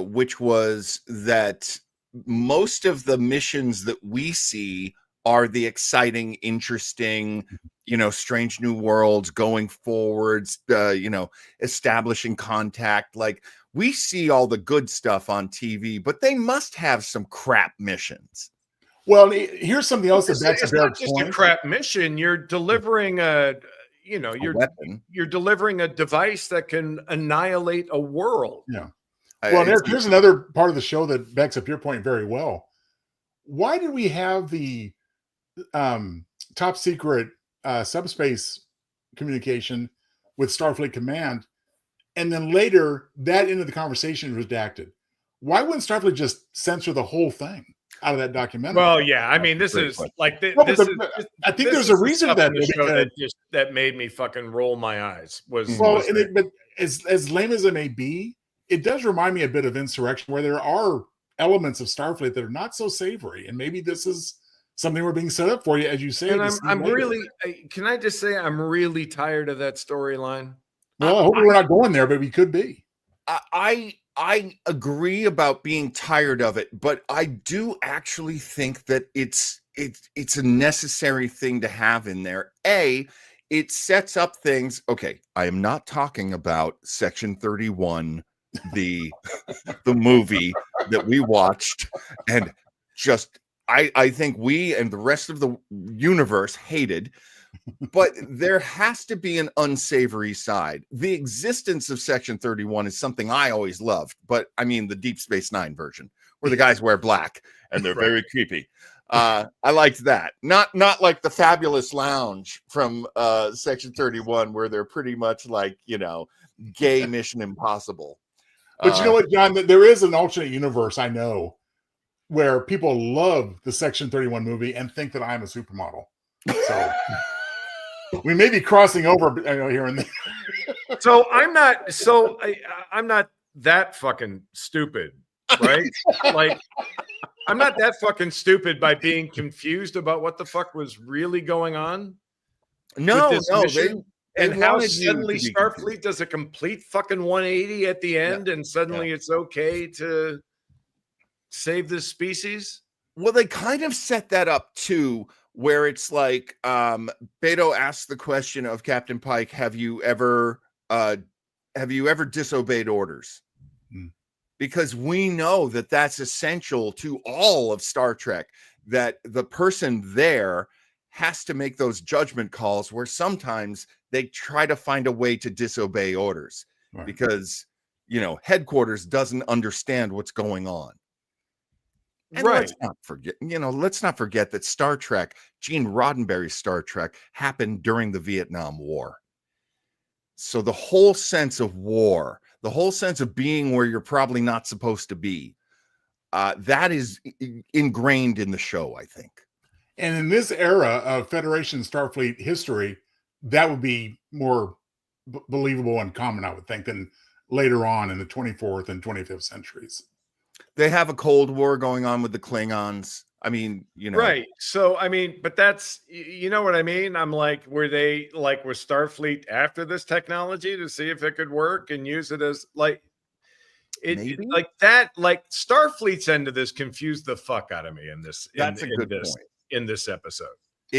which was that most of the missions that we see are the exciting, interesting, strange new worlds, going forwards, establishing contact. Like, we see all the good stuff on TV, but they must have some crap missions. Well, here's something else that's not just a crap mission. You're delivering a you know, weapon. you're delivering a device that can annihilate a world. Yeah. Well, Eric, here's another part of the show that backs up your point very well. Why did we have the top secret subspace communication with Starfleet Command, and then later that end of the conversation was redacted? Why wouldn't Starfleet just censor the whole thing out of that documentary? Well, yeah, I mean, this is like I think there's a reason for that. The show that made me fucking roll my eyes was but as lame as it may be, it does remind me a bit of Insurrection, where there are elements of Starfleet that are not so savory, and maybe this is something we're being set up for you, as you say. And I'm really, can I just say, I'm really tired of that storyline. Well, I hope we're not going there, but we could be. I agree about being tired of it, but I do actually think that it's a necessary thing to have in there. It sets up things. Okay, I am not talking about Section 31, the movie that we watched, and just I think we and the rest of the universe hated. But there has to be an unsavory side. The existence of Section 31 is something I always loved, but I mean the Deep Space Nine version, where the guys wear black and they're very creepy. I liked that. Not like the Fabulous Lounge from Section 31, where they're pretty much like, you know, gay Mission Impossible. But you know what, John? There is an alternate universe I know where people love the Section 31 movie and think that I'm a supermodel. So we may be crossing over, you know, here and there. So I'm not that fucking stupid, right? Like, I'm not that fucking stupid by being confused about what the fuck was really going on. No, and how suddenly Starfleet does a complete fucking 180 at the end, and suddenly it's okay to save this species. Well, they kind of set that up too, where it's like Beto asks the question of Captain Pike, have you ever disobeyed orders? Because we know that that's essential to all of Star Trek, that the person there has to make those judgment calls where sometimes they try to find a way to disobey orders, right? Because, you know, headquarters doesn't understand what's going on. And let's not forget that Star Trek, Gene Roddenberry's Star Trek, happened during the Vietnam War. So the whole sense of war, the whole sense of being where you're probably not supposed to be, that is ingrained in the show, I think. And in this era of Federation Starfleet history, that would be more believable and common, I would think, than later on in the 24th and 25th centuries. They have a Cold War going on with the Klingons. I mean, you know. Right. So, I mean, but that's, you know what I mean? I'm like, were they like, was Starfleet after this technology to see if it could work and use it as like, like that, like Starfleet's end of this confused the fuck out of me in this. That's a good point. In this episode.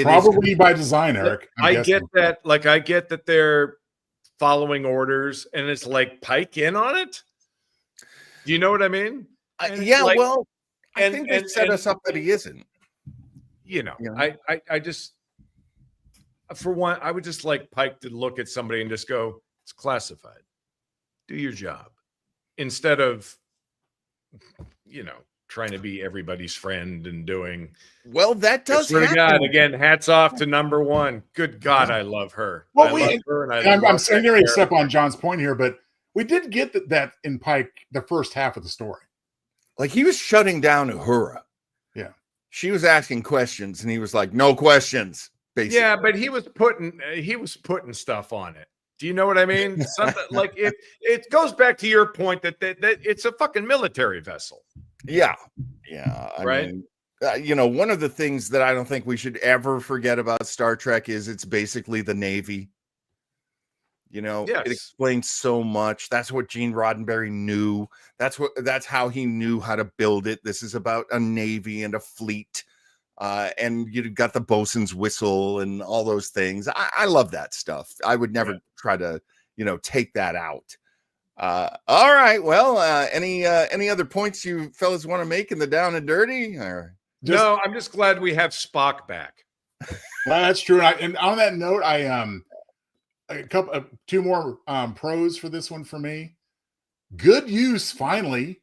Probably by design, Eric. I get that. Like, I get that they're following orders and it's like Pike in on it. Do you know what I mean? Yeah, like, well, I think they set us up that he isn't. You know, I just, for one, I would just like Pike to look at somebody and just go, it's classified. Do your job. Instead of, you know, trying to be everybody's friend and doing. Well, that does happen. God, again, hats off to number one. Good God, I love her. Well, I'm going to step on John's point here, but we did get that in Pike, the first half of the story. Like, he was shutting down Uhura. Yeah. She was asking questions and he was like, no questions, basically. Yeah, but he was putting stuff on it. Do you know what I mean? Something like it goes back to your point that it's a fucking military vessel. Yeah. Yeah. I mean, you know, one of the things that I don't think we should ever forget about Star Trek is it's basically the Navy. You know, It explains so much. That's what Gene Roddenberry knew. That's how he knew how to build it. This is about a Navy and a fleet. And you got the bosun's whistle and all those things. I love that stuff. I would never try to, you know, take that out. All right. Well, any other points you fellas want to make in the down and dirty? Or no, I'm just glad we have Spock back. Well, that's true. And on that note, two more pros for this one for me. Good use, finally,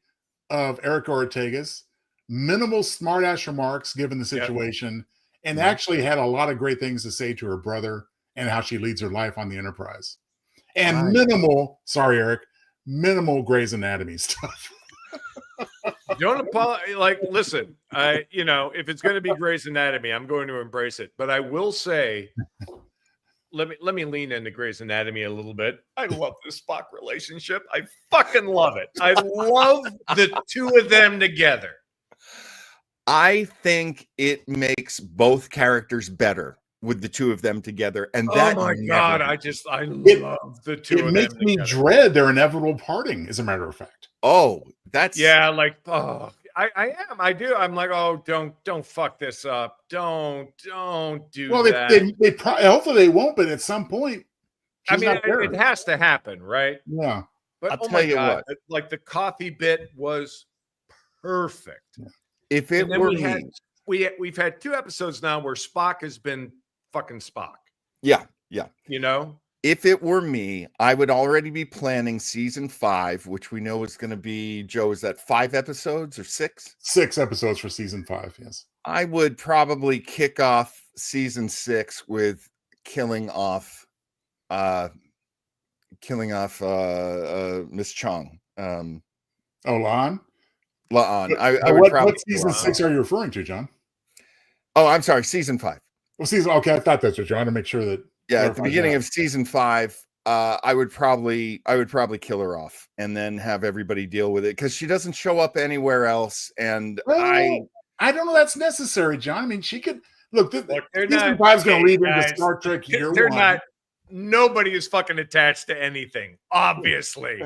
of Eric Ortega's minimal smartass remarks given the situation, and actually had a lot of great things to say to her brother and how she leads her life on the Enterprise. And minimal Grey's Anatomy stuff. Don't apologize. Like, listen, if it's going to be Grey's Anatomy, I'm going to embrace it. But I will say, let me lean into Grey's Anatomy a little bit. I love this Spock relationship. I fucking love it. I love the two of them together. I think it makes both characters better with the two of them together. And that, oh my God, I love the two of them. It makes me dread their inevitable parting, as a matter of fact. Oh, that's I am. I do. I'm like, oh, don't fuck this up. Don't do well, that. They hopefully they won't, but at some point, I mean, it has to happen, right? Yeah. But I'll tell you what, like the coffee bit was perfect. Yeah. If it were me, we've had 2 episodes now where Spock has been fucking Spock. Yeah. If it were me, I would already be planning season 5, which we know is going to be, Joe, is that 5 episodes or 6? 6 episodes for season 5, yes. I would probably kick off season 6 with killing off Miss Chong. La'an? La'an. I would probably. What season 6 are you referring to, John? Oh, I'm sorry, season 5. Well, okay, I thought that's what you're trying to make sure that. Yeah, at the beginning of season 5, I would probably kill her off and then have everybody deal with it because she doesn't show up anywhere else. And I don't know that's necessary, John. I mean, she could look. Season 5 is going to lead into Star Trek Year They're 1. not. Nobody is fucking attached to anything. Obviously,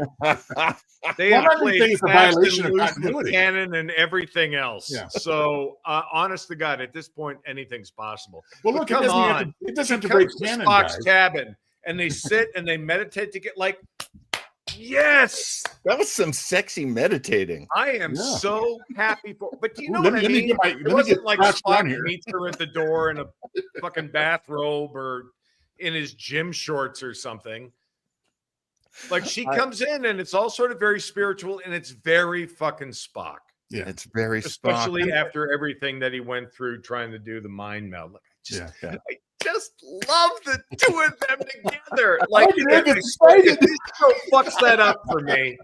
they have played fast and loose with canon and everything else. Yeah. So, honest to God, at this point, anything's possible. Well, look, it doesn't have to break canon. Spock's cabin, and they sit and they meditate to get like. Yes, that was some sexy meditating. I am so happy for. But do you know what I mean? It wasn't like Spock meets her at the door in a fucking bathrobe or in his gym shorts or something. Like she comes in and it's all sort of very spiritual and it's very fucking Spock. Yeah, it's very especially Spock. After everything that he went through trying to do the mind meld. Like, I just love the two of them together. Like it fucks that up for me.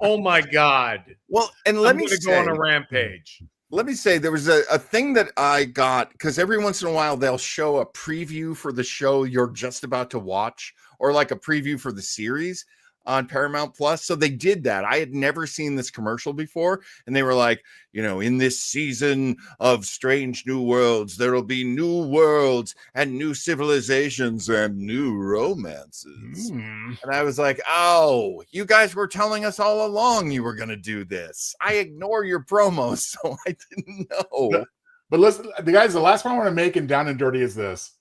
Oh my God. Well, and let me go on a rampage. Let me say there was a thing that I got because every once in a while they'll show a preview for the show you're just about to watch or like a preview for the series on Paramount Plus. So they did that. I had never seen this commercial before. And they were like, in this season of Strange New Worlds, there will be new worlds and new civilizations and new romances. And I was like, oh, you guys were telling us all along you were going to do this. I ignore your promos, so I didn't know. But listen, the last point I want to make in Down and Dirty is this.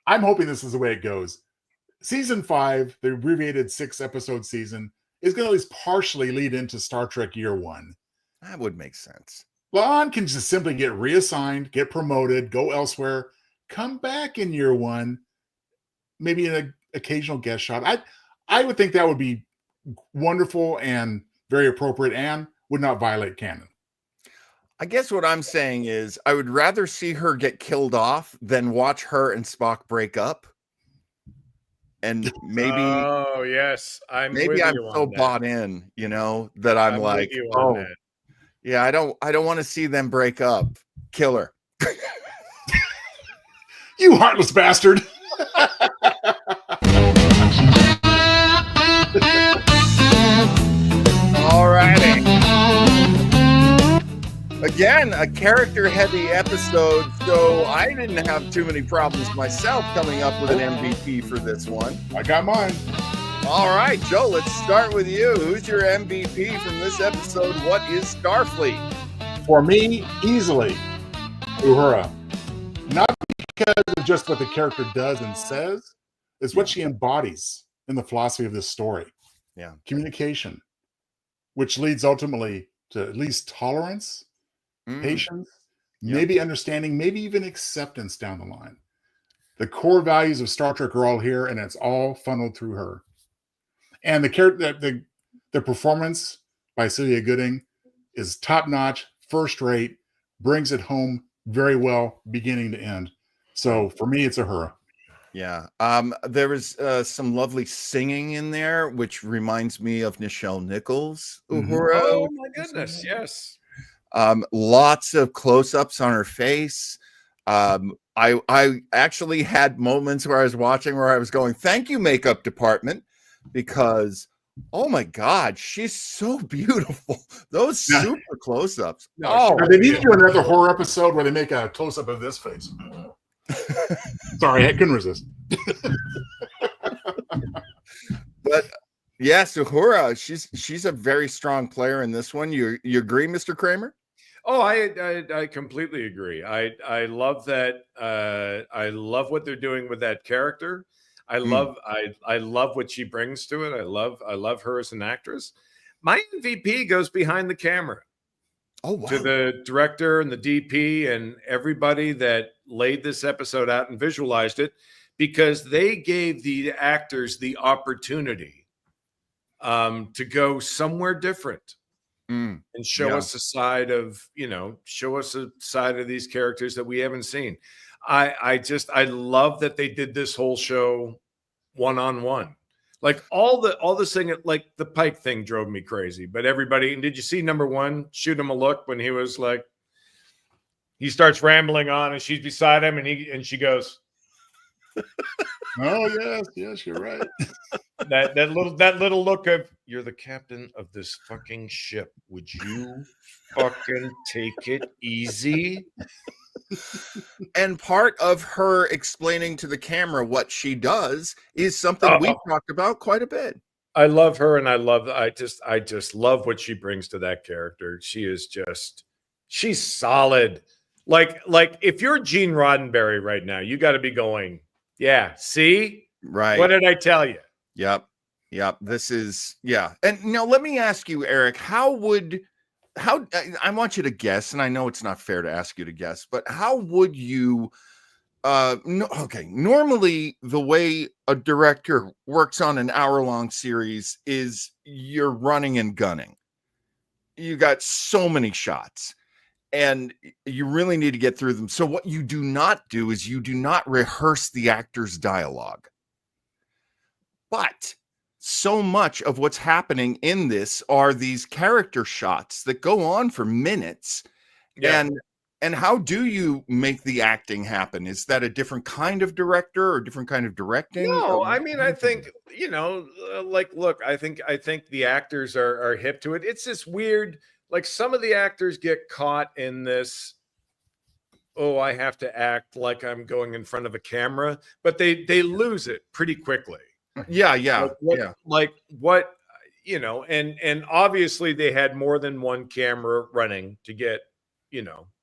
I'm hoping this is the way it goes. Season 5, the abbreviated 6-episode season, is going to at least partially lead into Star Trek Year 1. That would make sense. La'an can just simply get reassigned, get promoted, go elsewhere, come back in Year 1, maybe in an occasional guest shot. I would think that would be wonderful and very appropriate and would not violate canon. I guess what I'm saying is I would rather see her get killed off than watch her and Spock break up. And maybe, oh yes, I'm so bought in, that I'm like, oh, yeah, I don't want to see them break up. Kill her, you heartless bastard. All righty. Again, a character-heavy episode, so I didn't have too many problems myself coming up with an MVP for this one. I got mine. All right, Joe, let's start with you. Who's your MVP from this episode? What is Starfleet? For me, easily, Uhura. Not because of just what the character does and says, it's what she embodies in the philosophy of this story. Yeah. Communication, which leads ultimately to at least tolerance, patience, maybe understanding, maybe even acceptance down the line. The core values of Star Trek are all here, and it's all funneled through her. And the performance by Celia Gooding is top notch, first rate, brings it home very well, beginning to end. So for me, it's a her. Yeah. There was some lovely singing in there, which reminds me of Nichelle Nichols. Uhura. Oh my goodness, yes. Lots of close-ups on her face. I actually had moments where I was watching where I was going, "Thank you, makeup department," because oh my God, she's so beautiful. Those super close-ups. No, they need to do another horror episode where they make a close-up of this face. Sorry, I couldn't resist. But yes, Uhura, she's a very strong player in this one. You agree, Mr. Kramer? Oh, I completely agree. I love that. I love what they're doing with that character. I love what she brings to it. I love her as an actress. My MVP goes behind the camera. Oh, wow. To the director and the DP and everybody that laid this episode out and visualized it, because they gave the actors the opportunity to go somewhere different and show us a side of, show us a side of these characters that we haven't seen. I love that they did this whole show one-on-one. Like all the singing, like the Pike thing drove me crazy. But everybody, and did you see number one shoot him a look when he was like, he starts rambling on and she's beside him and she goes, "Oh yes, you're right." that little look of, "You're the captain of this fucking ship. Would you fucking take it easy?" And part of her explaining to the camera what she does is something we've talked about quite a bit. I love her, and I just love what she brings to that character. She's solid. Like if you're Gene Roddenberry right now, you got to be going, "Yeah, see? Right. What did I tell you?" Yep. This is, yeah. And now let me ask you, Eric, how I want you to guess, and I know it's not fair to ask you to guess, but how would you normally the way a director works on an hour-long series is you're running and gunning. You got so many shots and you really need to get through them. So what you do not do is you do not rehearse the actor's dialogue. But so much of what's happening in this are these character shots that go on for minutes. Yeah. And how do you make the acting happen? Is that a different kind of director or different kind of directing? No, I mean, I think, look, I think the actors are hip to it. It's this weird, like some of the actors get caught in this, oh, I have to act like I'm going in front of a camera, but they lose it pretty quickly. Yeah. Like what, and obviously they had more than one camera running to get,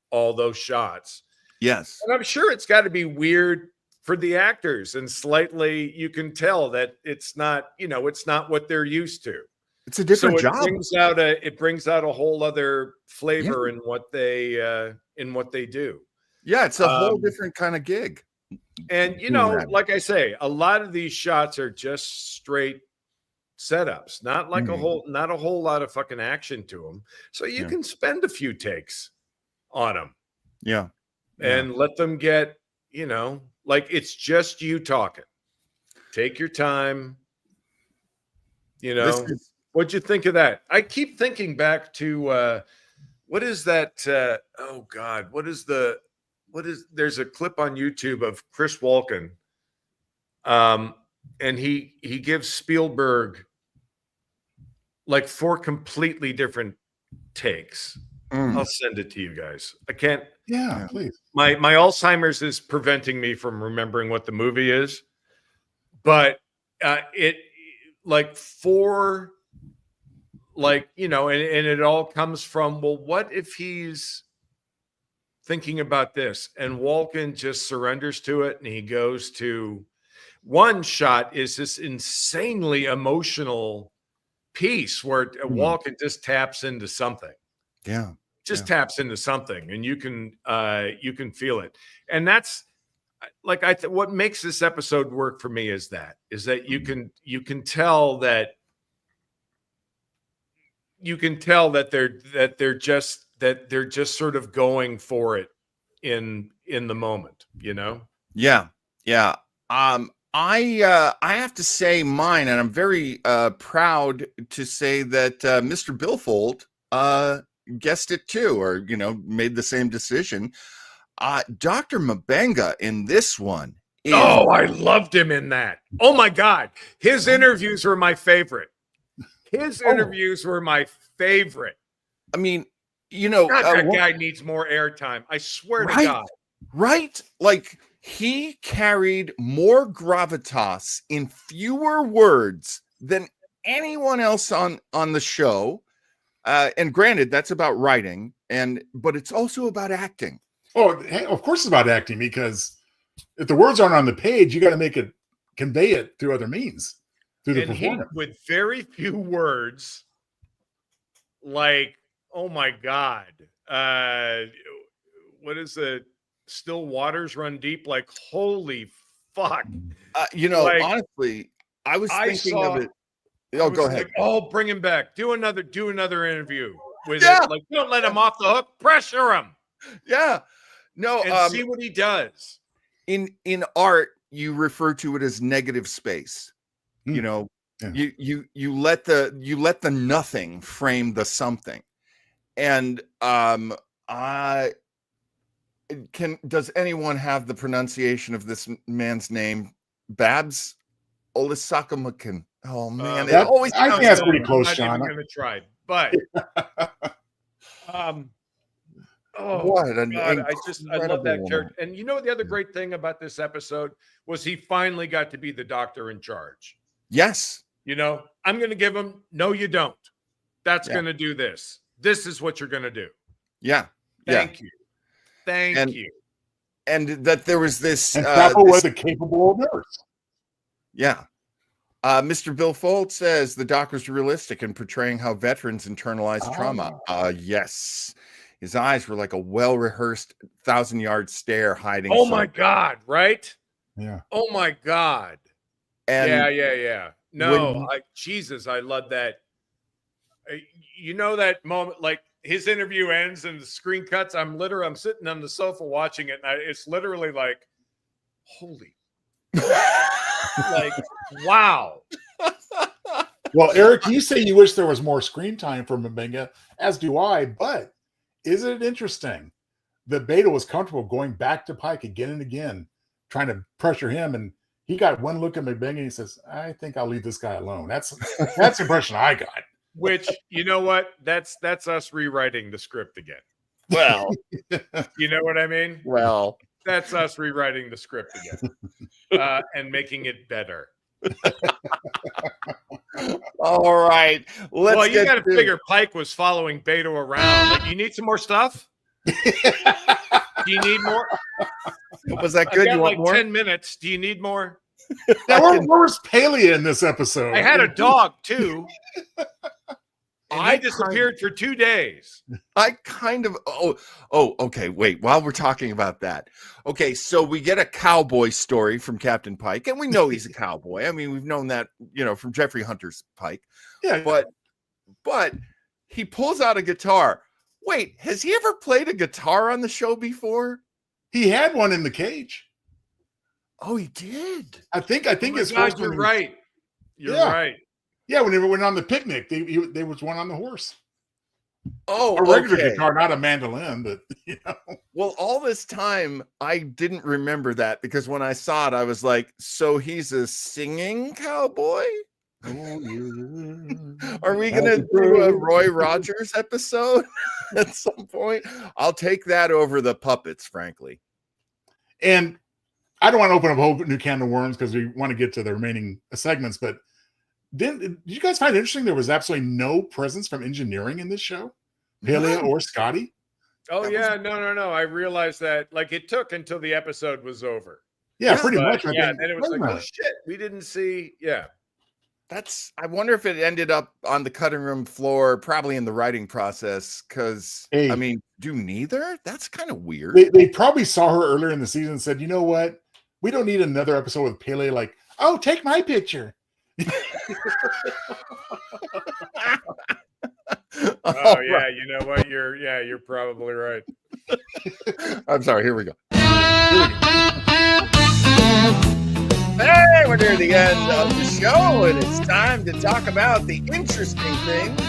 all those shots. Yes. And I'm sure it's got to be weird for the actors, and slightly you can tell that it's not, it's not what they're used to. It's a different job. It brings out a whole other flavor in what they do. Yeah, it's a whole different kind of gig. And like I say, a lot of these shots are just straight setups, not like not a whole lot of fucking action to them. So you can spend a few takes on them. Yeah. And let them get, like it's just you talking. Take your time. What'd you think of that? I keep thinking back to what is that? Oh God, there's a clip on YouTube of Chris Walken. And he gives Spielberg like 4 completely different takes. I'll send it to you guys. I can't. Yeah, please. My Alzheimer's is preventing me from remembering what the movie is, but it like 4, like, and it all comes from, well, what if he's thinking about this? And Walken just surrenders to it, and he goes to one shot is this insanely emotional piece where Walken just taps into something. Yeah. Taps into something, and you can feel it. And that's, what makes this episode work for me is that you can tell that they're just sort of going for it in the moment, you know? Yeah. I have to say mine, and I'm very proud to say that Mr. Billfold guessed it too, or made the same decision. Dr. Mabenga in this one. I loved him in that. Oh my God, his interviews were my favorite. His interviews were my favorite. I mean, God, that guy needs more airtime. I swear to God. Right? Like, he carried more gravitas in fewer words than anyone else on the show. And granted, that's about writing, but it's also about acting. Oh, of course it's about acting, because if the words aren't on the page, you got to convey it through other means, through the performance. With very few words, like, oh my God, what is it? Still waters run deep. Like, holy fuck. Honestly, I was thinking of it. Oh, go ahead. Like, bring him back. Do another interview with it. Like, don't let him off the hook. Pressure him. Yeah. No. And see what he does. In art, you refer to it as negative space. You let the nothing frame the something. And does anyone have the pronunciation of this man's name? Babs Olisakamakin. Oh man, I think that's pretty close, Sean. I'm going to try, but what an God, I love that character. And the other great thing about this episode was he finally got to be the doctor in charge. Yes. I'm going to give him, no, you don't. That's going to do this. This is what you're going to do. Yeah. Thank you. Thank you. And that there was this. And Travel was a capable nurse. Yeah. Mr. Bill Fold says the doc was realistic in portraying how veterans internalize trauma. Yes. His eyes were like a well-rehearsed 1,000-yard stare hiding. Oh my God! Right? Yeah. Oh my God! And yeah. No, Jesus, I love that. That moment, like his interview ends and the screen cuts. I'm sitting on the sofa watching it, and it's literally like, holy, like, wow. Well, Eric, you say you wish there was more screen time for Mabenga, as do I, but isn't it interesting that Beta was comfortable going back to Pike again and again, trying to pressure him, and he got one look at Mabenga and he says, I think I'll leave this guy alone. That's the impression I got. Which, you know what? That's us rewriting the script again. Well, you know what I mean? Well, that's us rewriting the script again and making it better. All right. You got to figure Pike was following Beta around. Like, you need some more stuff? Do you need more? Was that good? You want more? 10 minutes. Do you need more? Now, where was Palea in this episode? I had a dog too. I disappeared for 2 days. I kind of okay. Wait, while we're talking about that. Okay, so we get a cowboy story from Captain Pike, and we know he's a cowboy. I mean, we've known that, from Jeffrey Hunter's Pike. Yeah. But he pulls out a guitar. Wait, has he ever played a guitar on the show before? He had one in the cage. Oh, he did. I think his first. You're right. You're right. Yeah, when they went on the picnic, they was one on the horse. Oh, a regular guitar, not a mandolin, but Well, all this time I didn't remember that, because when I saw it, I was like, so he's a singing cowboy? Oh, yeah. Are we gonna do a Roy Rogers episode at some point? I'll take that over the puppets, frankly. And I don't want to open up a whole new can of worms because we want to get to the remaining segments, but did you guys find it interesting there was absolutely no presence from engineering in this show? Palea or Scotty? Oh, yeah. No. I realized that, like, it took until the episode was over. Yeah, pretty much. And it was like, oh, shit, we didn't see. Yeah. I wonder if it ended up on the cutting room floor, probably in the writing process, because, I mean, do neither? That's kind of weird. They probably saw her earlier in the season and said, you know what? We don't need another episode with Pele like, oh, take my picture. Oh yeah, you know what? You're probably right. I'm sorry. Here we go. Hey, we're near the end of the show, and it's time to talk about the interesting things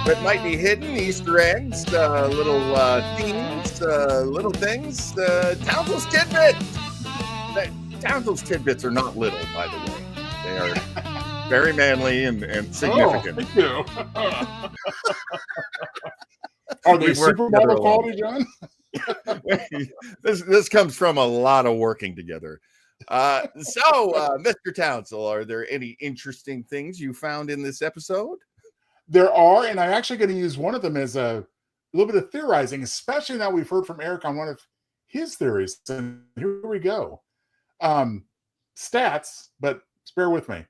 that might be hidden, Easter eggs, little themes, little things. Townsville's tidbit. Townsville's tidbits are not little, by the way. They are very manly and significant. Oh, thank you. Are they supermodel quality, John? This comes from a lot of working together. Mr. Townsville, are there any interesting things you found in this episode? There are, and I'm actually going to use one of them as a little bit of theorizing, especially now we've heard from Eric on one of his theories. And here we go. Stats, but bear with me.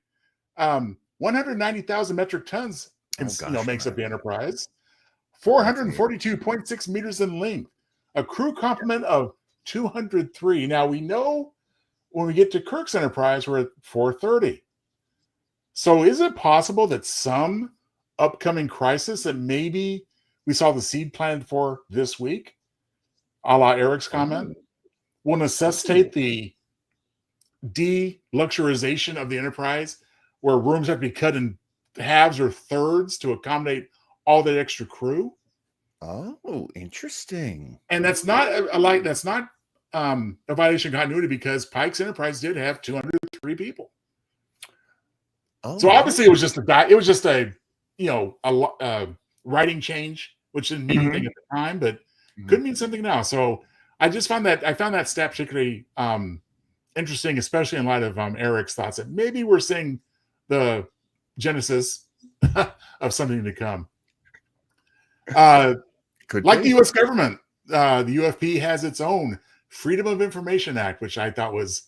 190,000 metric tons makes up the Enterprise. 442.6 meters in length. A crew complement of 203. Now we know when we get to Kirk's Enterprise, we're at 430. So is it possible that some upcoming crisis that maybe we saw the seed planted for this week, a la Eric's comment, will necessitate the de-luxurization of the Enterprise, where rooms have to be cut in halves or thirds to accommodate all that extra crew? Oh, interesting. And that's not a violation of continuity, because Pike's Enterprise did have 203 people. Oh, so obviously it was just a writing change, which didn't mean anything at the time, but could mean something now. So I found that stat particularly interesting, especially in light of Eric's thoughts that maybe we're seeing the genesis of something to come. The U.S. government, the UFP has its own Freedom of Information Act, which I thought was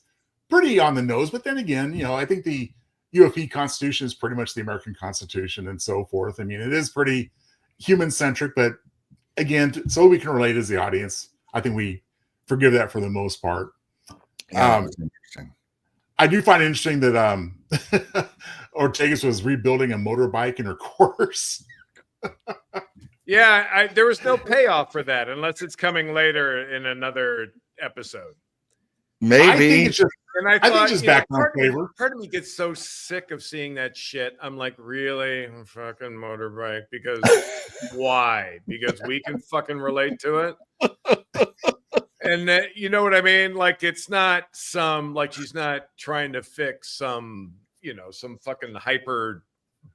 pretty on the nose. But then again, I think the UFP Constitution is pretty much the American Constitution and so forth. I mean, it is pretty human-centric, but again, so we can relate as the audience, I think we forgive that for the most part. Yeah, that's interesting. I do find it interesting that Ortegas was rebuilding a motorbike in her course. Yeah, there was no payoff for that unless it's coming later in another episode. Maybe. I think it's just, I thought, just background flavor. Part of me gets so sick of seeing that shit. I'm like, really? Fucking motorbike? Because why? Because we can fucking relate to it? And you know what I mean? Like, it's not she's not trying to fix some fucking hyper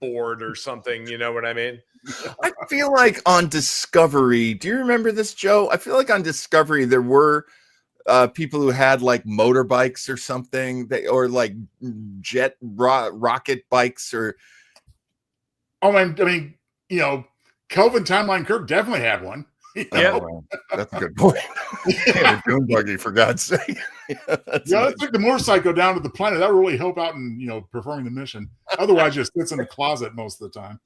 board or something. You know what I mean? I feel like on Discovery, do you remember this, Joe? I feel like on Discovery, there were people who had like motorbikes or something, or like jet rocket bikes, or. Oh, I mean, Kelvin Timeline Kirk definitely had one. Yeah, that's a good point. Yeah, a dune buggy, for God's sake. Let's take the motorcycle down to the planet. That would really help out in performing the mission. Otherwise, just sits in the closet most of the time.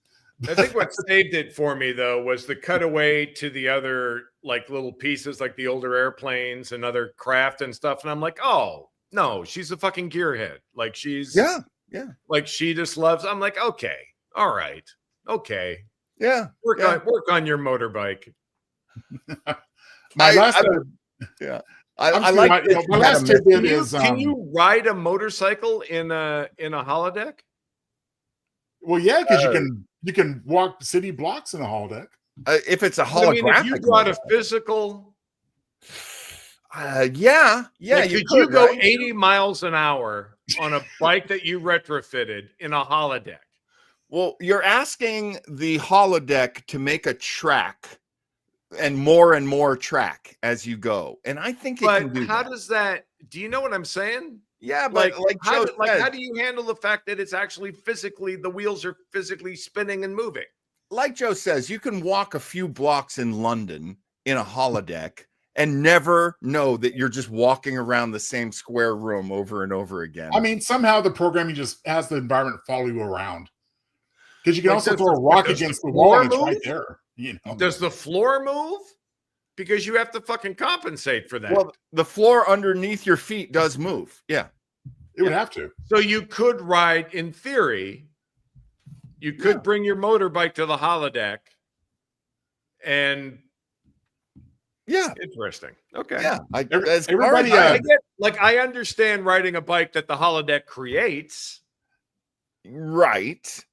I think what saved it for me, though, was the cutaway to the other like little pieces, like the older airplanes and other craft and stuff. And I'm like, oh no, she's a fucking gearhead. Like she's like she just loves. I'm like, okay, all right, okay, work on your motorbike. My last tidbit is: can you ride a motorcycle in a holodeck? Well, yeah, because you can walk city blocks in a holodeck. If it's a holographic, if you brought a physical, could you go 80 miles an hour on a bike that you retrofitted in a holodeck? Well, you're asking the holodeck to make a track and more track as you go, and I think it can do how that. Does that? Do you know what I'm saying? Yeah, but how do you handle the fact that it's actually the wheels are physically spinning and moving? Like Joe says, you can walk a few blocks in London in a holodeck and never know that you're just walking around the same square room over and over again. I mean, somehow the programming just has the environment follow you around. Because you can also throw a rock against the wall and it's right there. Does the floor move? because you have to fucking compensate for that. Well, the floor underneath your feet does move. Yeah. It would have to. So you could ride, in theory, you could bring your motorbike to the holodeck and interesting. Okay. Yeah. Everybody, I get, like, I understand riding a bike that the holodeck creates. Right.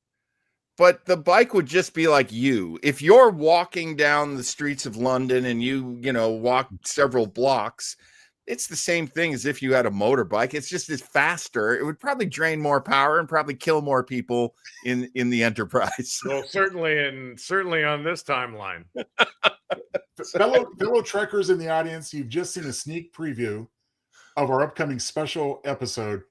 But the bike would just be like you. If you're walking down the streets of London and you walk several blocks, it's the same thing as if you had a motorbike. It's just as faster. It would probably drain more power and probably kill more people in the Enterprise. Well, certainly on this timeline. fellow trekkers in the audience, you've just seen a sneak preview of our upcoming special episode.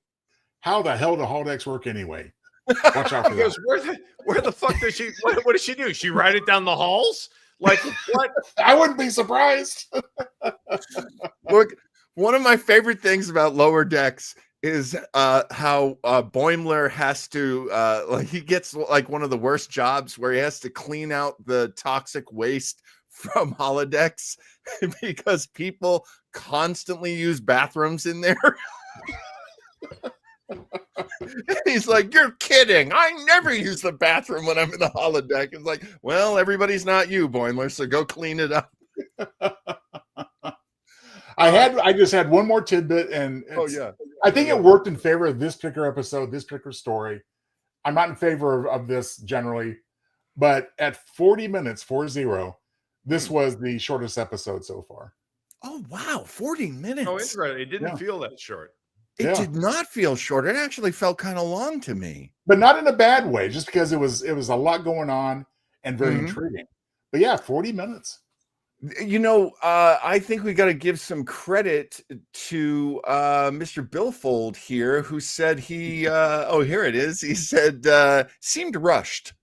How the hell do holodecks work anyway? Watch out for that. Where the fuck does she? What does she do? She ride it down the halls? Like what? I wouldn't be surprised. Look, one of my favorite things about Lower Decks is how Boimler has to he gets like one of the worst jobs where he has to clean out the toxic waste from holodecks because people constantly use bathrooms in there. He's like, you're kidding. I never use the bathroom when I'm in the holodeck. It's like, well, everybody's not you, Boimler, so go clean it up. I just had one more tidbit, and I think it worked in favor of this particular episode, this particular story. I'm not in favor of this generally, but at 40 minutes, 40, this was the shortest episode so far. Oh, wow. 40 minutes. Oh, interesting. It didn't feel that short. It did not feel short. It actually felt kind of long to me. But not in a bad way, just because it was a lot going on and very intriguing. But yeah, 40 minutes. I think we got to give some credit to Mr. Billfold here, who said here it is. He said, seemed rushed.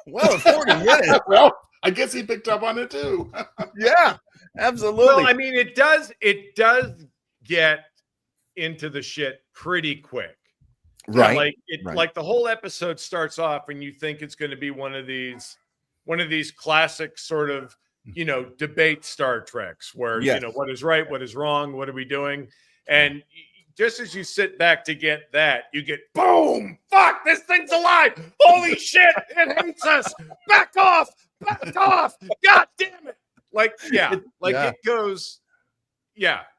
Well, 40 minutes. Well, I guess he picked up on it too. Yeah, absolutely. Well, I mean, it does get into the shit pretty quick. Right. Like the whole episode starts off and you think it's going to be one of these classic sort of, debate Star Treks where, what is right, what is wrong, what are we doing? And just as you sit back to get that, you get boom, fuck, this thing's alive. Holy shit, it hates us. Back off, God damn it. It goes,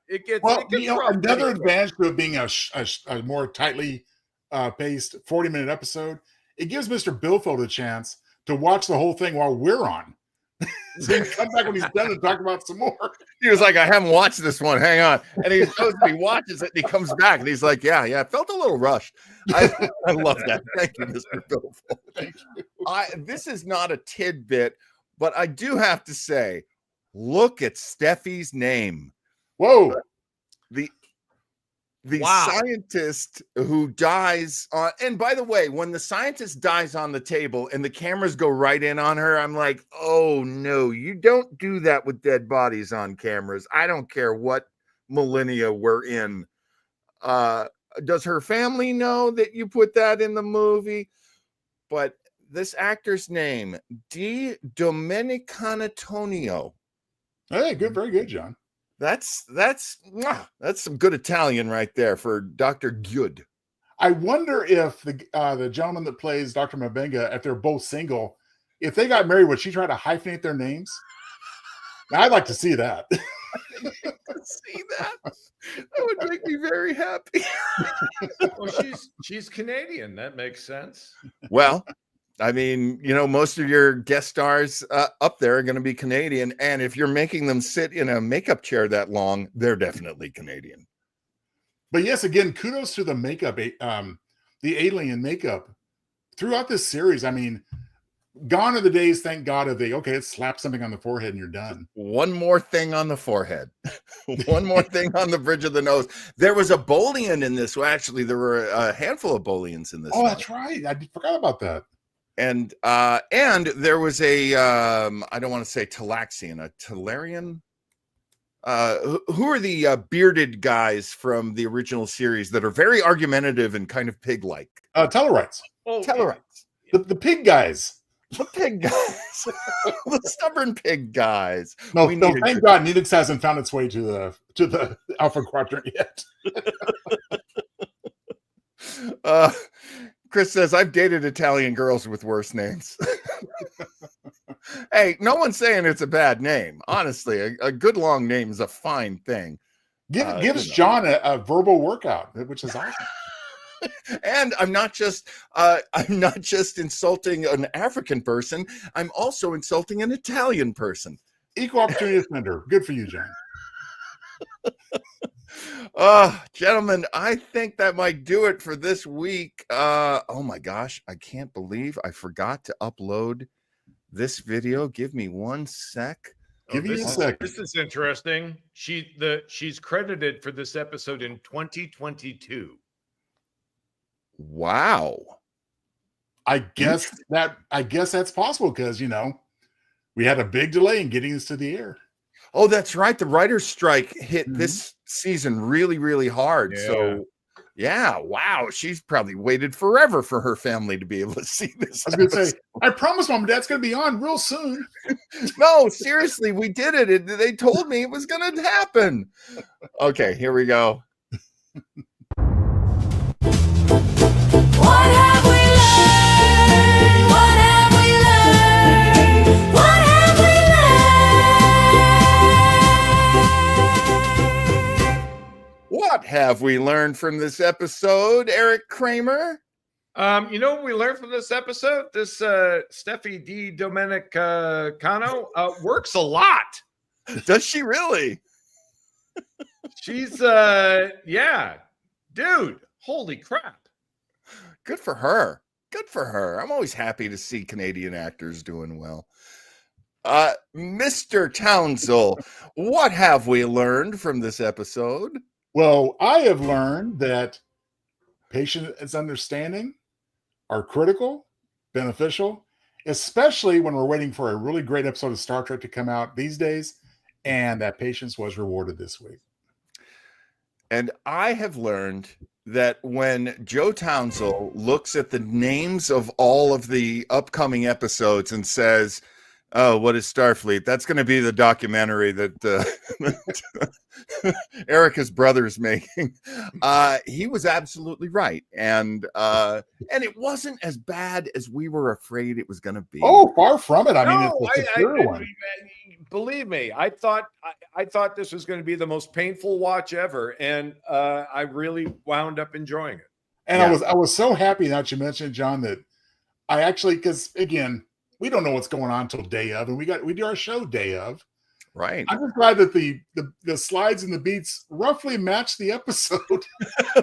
it gets another advantage to it being a more tightly paced 40-minute episode. It gives Mr. Billfold a chance to watch the whole thing while we're on. So he can come back when he's done and talk about some more. He was like, I haven't watched this one. Hang on. And he watches it and he comes back and he's like, yeah, it felt a little rushed. I love that. Thank you, Mr. Billfold. Thank you. This is not a tidbit, but I do have to say, look at Steffi's name. Whoa. The scientist who dies on, and by the way, when the scientist dies on the table and the cameras go right in on her, I'm like, oh no, you don't do that with dead bodies on cameras. I don't care what millennia we're in. Does her family know that you put that in the movie? But this actor's name, Di Domenicantonio. Hey, good, very good, John. That's some good Italian right there for Dr. Good. I wonder if the gentleman that plays Dr. Mabenga, if they're both single, if they got married, would she try to hyphenate their names? Now, I'd like to see that. See that? That would make me very happy. Well, she's Canadian. That makes sense. Well, I mean, most of your guest stars up there are going to be Canadian. And if you're making them sit in a makeup chair that long, they're definitely Canadian. But yes, again, kudos to the makeup, the alien makeup throughout this series. I mean, gone are the days, thank God, of let's slap something on the forehead and you're done. One more thing on the forehead. One more thing on the bridge of the nose. There was a Bolian in this. Well, actually, there were a handful of Bolians in this. Oh, that's right. I forgot about that. And there was a I don't want to say Talaxian, a Talarian. Who are the bearded guys from the original series that are very argumentative and kind of pig-like? Tellarites. Tellarites. The pig guys. The pig guys. The stubborn pig guys. No, thank God Neelix hasn't found its way to the Alpha Quadrant yet. Chris says, I've dated Italian girls with worse names. Hey, no one's saying it's a bad name. Honestly, a good long name is a fine thing. Gives John a verbal workout, which is awesome. And I'm not just insulting an African person. I'm also insulting an Italian person. Equal opportunity offender. Good for you, John. Gentlemen, I think that might do it for this week. Oh my gosh, I can't believe I forgot to upload this video. Give me 1 sec. Give me a sec. This is interesting. She's credited for this episode in 2022. Wow. I guess that's possible because we had a big delay in getting this to the air. Oh, that's right. The writer's strike hit this season really, really hard. Yeah. So, yeah, wow. She's probably waited forever for her family to be able to see this. I was going to say, I promise Mom and Dad's going to be on real soon. No, seriously, we did it. They told me it was going to happen. Okay, here we go. What have we learned? What have we learned? What have we learned? What have we learned from this episode, Eric Kramer? You know what we learned from this episode? This Steffi D. Domenicano works a lot. Does she really? She's yeah, dude, holy crap. Good for her. Good for her. I'm always happy to see Canadian actors doing well. Mr. Townsell, what have we learned from this episode? Well, I have learned that patience and understanding are critical, beneficial, especially when we're waiting for a really great episode of Star Trek to come out these days, and that patience was rewarded this week. And I have learned that when Joe Townsell looks at the names of all of the upcoming episodes and says, oh, what is Starfleet? That's going to be the documentary that Erica's brother's making. He was absolutely right. And it wasn't as bad as we were afraid it was going to be. Oh, far from it. I mean, it's a secure one. Believe me, I thought this was going to be the most painful watch ever, and I really wound up enjoying it. And I was so happy that you mentioned, John, that I actually, because again, we don't know what's going on until day of, and we do our show day of. Right. I'm just glad that the slides and the beats roughly match the episode.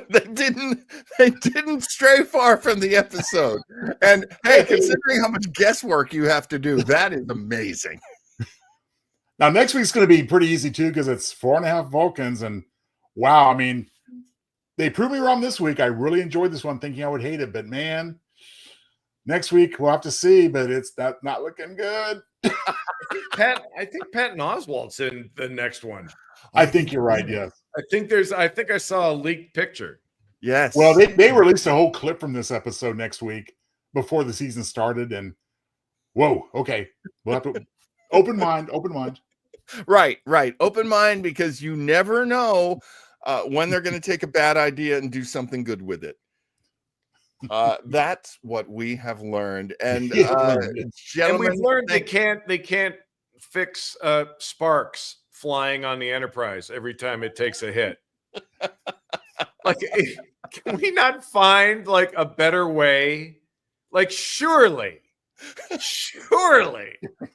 They didn't stray far from the episode. And hey, considering how much guesswork you have to do, that is amazing. Now, next week's going to be pretty easy, too, because it's 4.5 Vulcans. And, wow, I mean, they proved me wrong this week. I really enjoyed this one, thinking I would hate it. But, man, next week we'll have to see. But it's not looking good. I think Patton Oswalt's in the next one. I think you're right, yes. I think I saw a leaked picture. Yes. Well, they released a whole clip from this episode next week before the season started. And, whoa, okay. We'll have to open mind. Right. Open mind, because you never know when they're going to take a bad idea and do something good with it. That's what we have learned. And And gentlemen, we've learned they can't fix sparks flying on the Enterprise every time it takes a hit. Like, can we not find like a better way? Like, surely.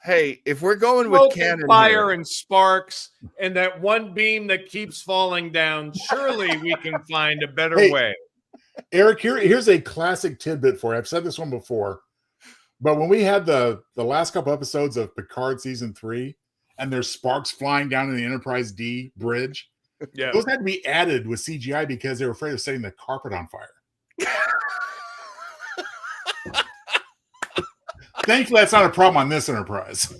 Hey, if we're going with canon fire here, and sparks and that one beam that keeps falling down, surely we can find a better way. Eric, here's a classic tidbit for you. I've said this one before, but when we had the last couple episodes of Picard season 3, and there's sparks flying down in the Enterprise D bridge, those had to be added with CGI because they were afraid of setting the carpet on fire. Thankfully, that's not a problem on this Enterprise.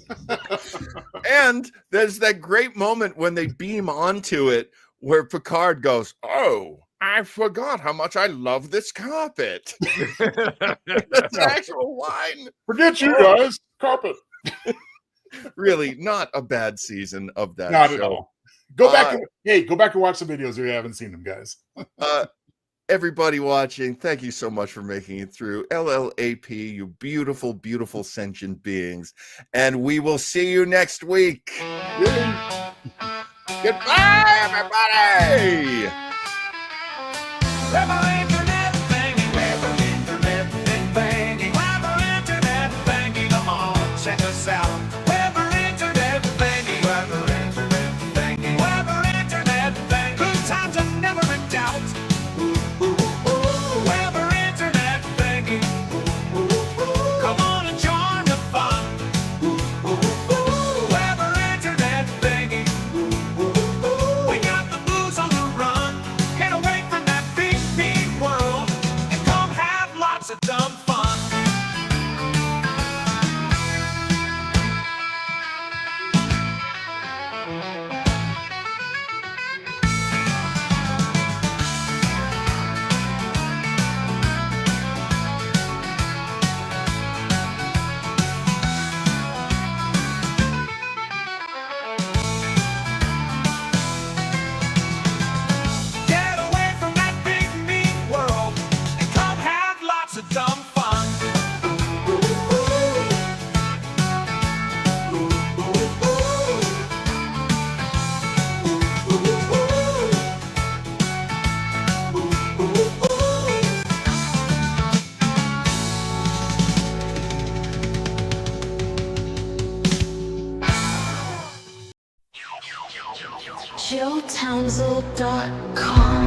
and there's that great moment when they beam onto it where Picard goes, "Oh, I forgot how much I love this carpet. That's an actual line. Forget you guys. Carpet. Really, not a bad season of that Not show. at all. Go back and watch the videos if you haven't seen them, guys. Everybody watching, thank you so much for making it through. LLAP, you beautiful, beautiful sentient beings. And we will see you next week. Yay. Goodbye, everybody. Weber internet banging, Weber internet banging, Weber internet banging, come on, check us out. Weber internet banging, Weber internet banging, Weber internet banging, good times are never in doubt. Ooh, ooh, ooh, Weber internet banging, ooh, ooh, ooh, come on and join the fun. Ooh, ooh, ooh, Weber internet banging, ooh, ooh, ooh, we got the booze on the run. Get away from that big, big world and come have lots of dumb fun. Get away from that big, mean world and come have lots of dumb fun. Ooh, ooh, ooh. Ooh, ooh, ooh. Ooh, ooh, ooh. Ooh, ooh, ooh. JillTownsend.com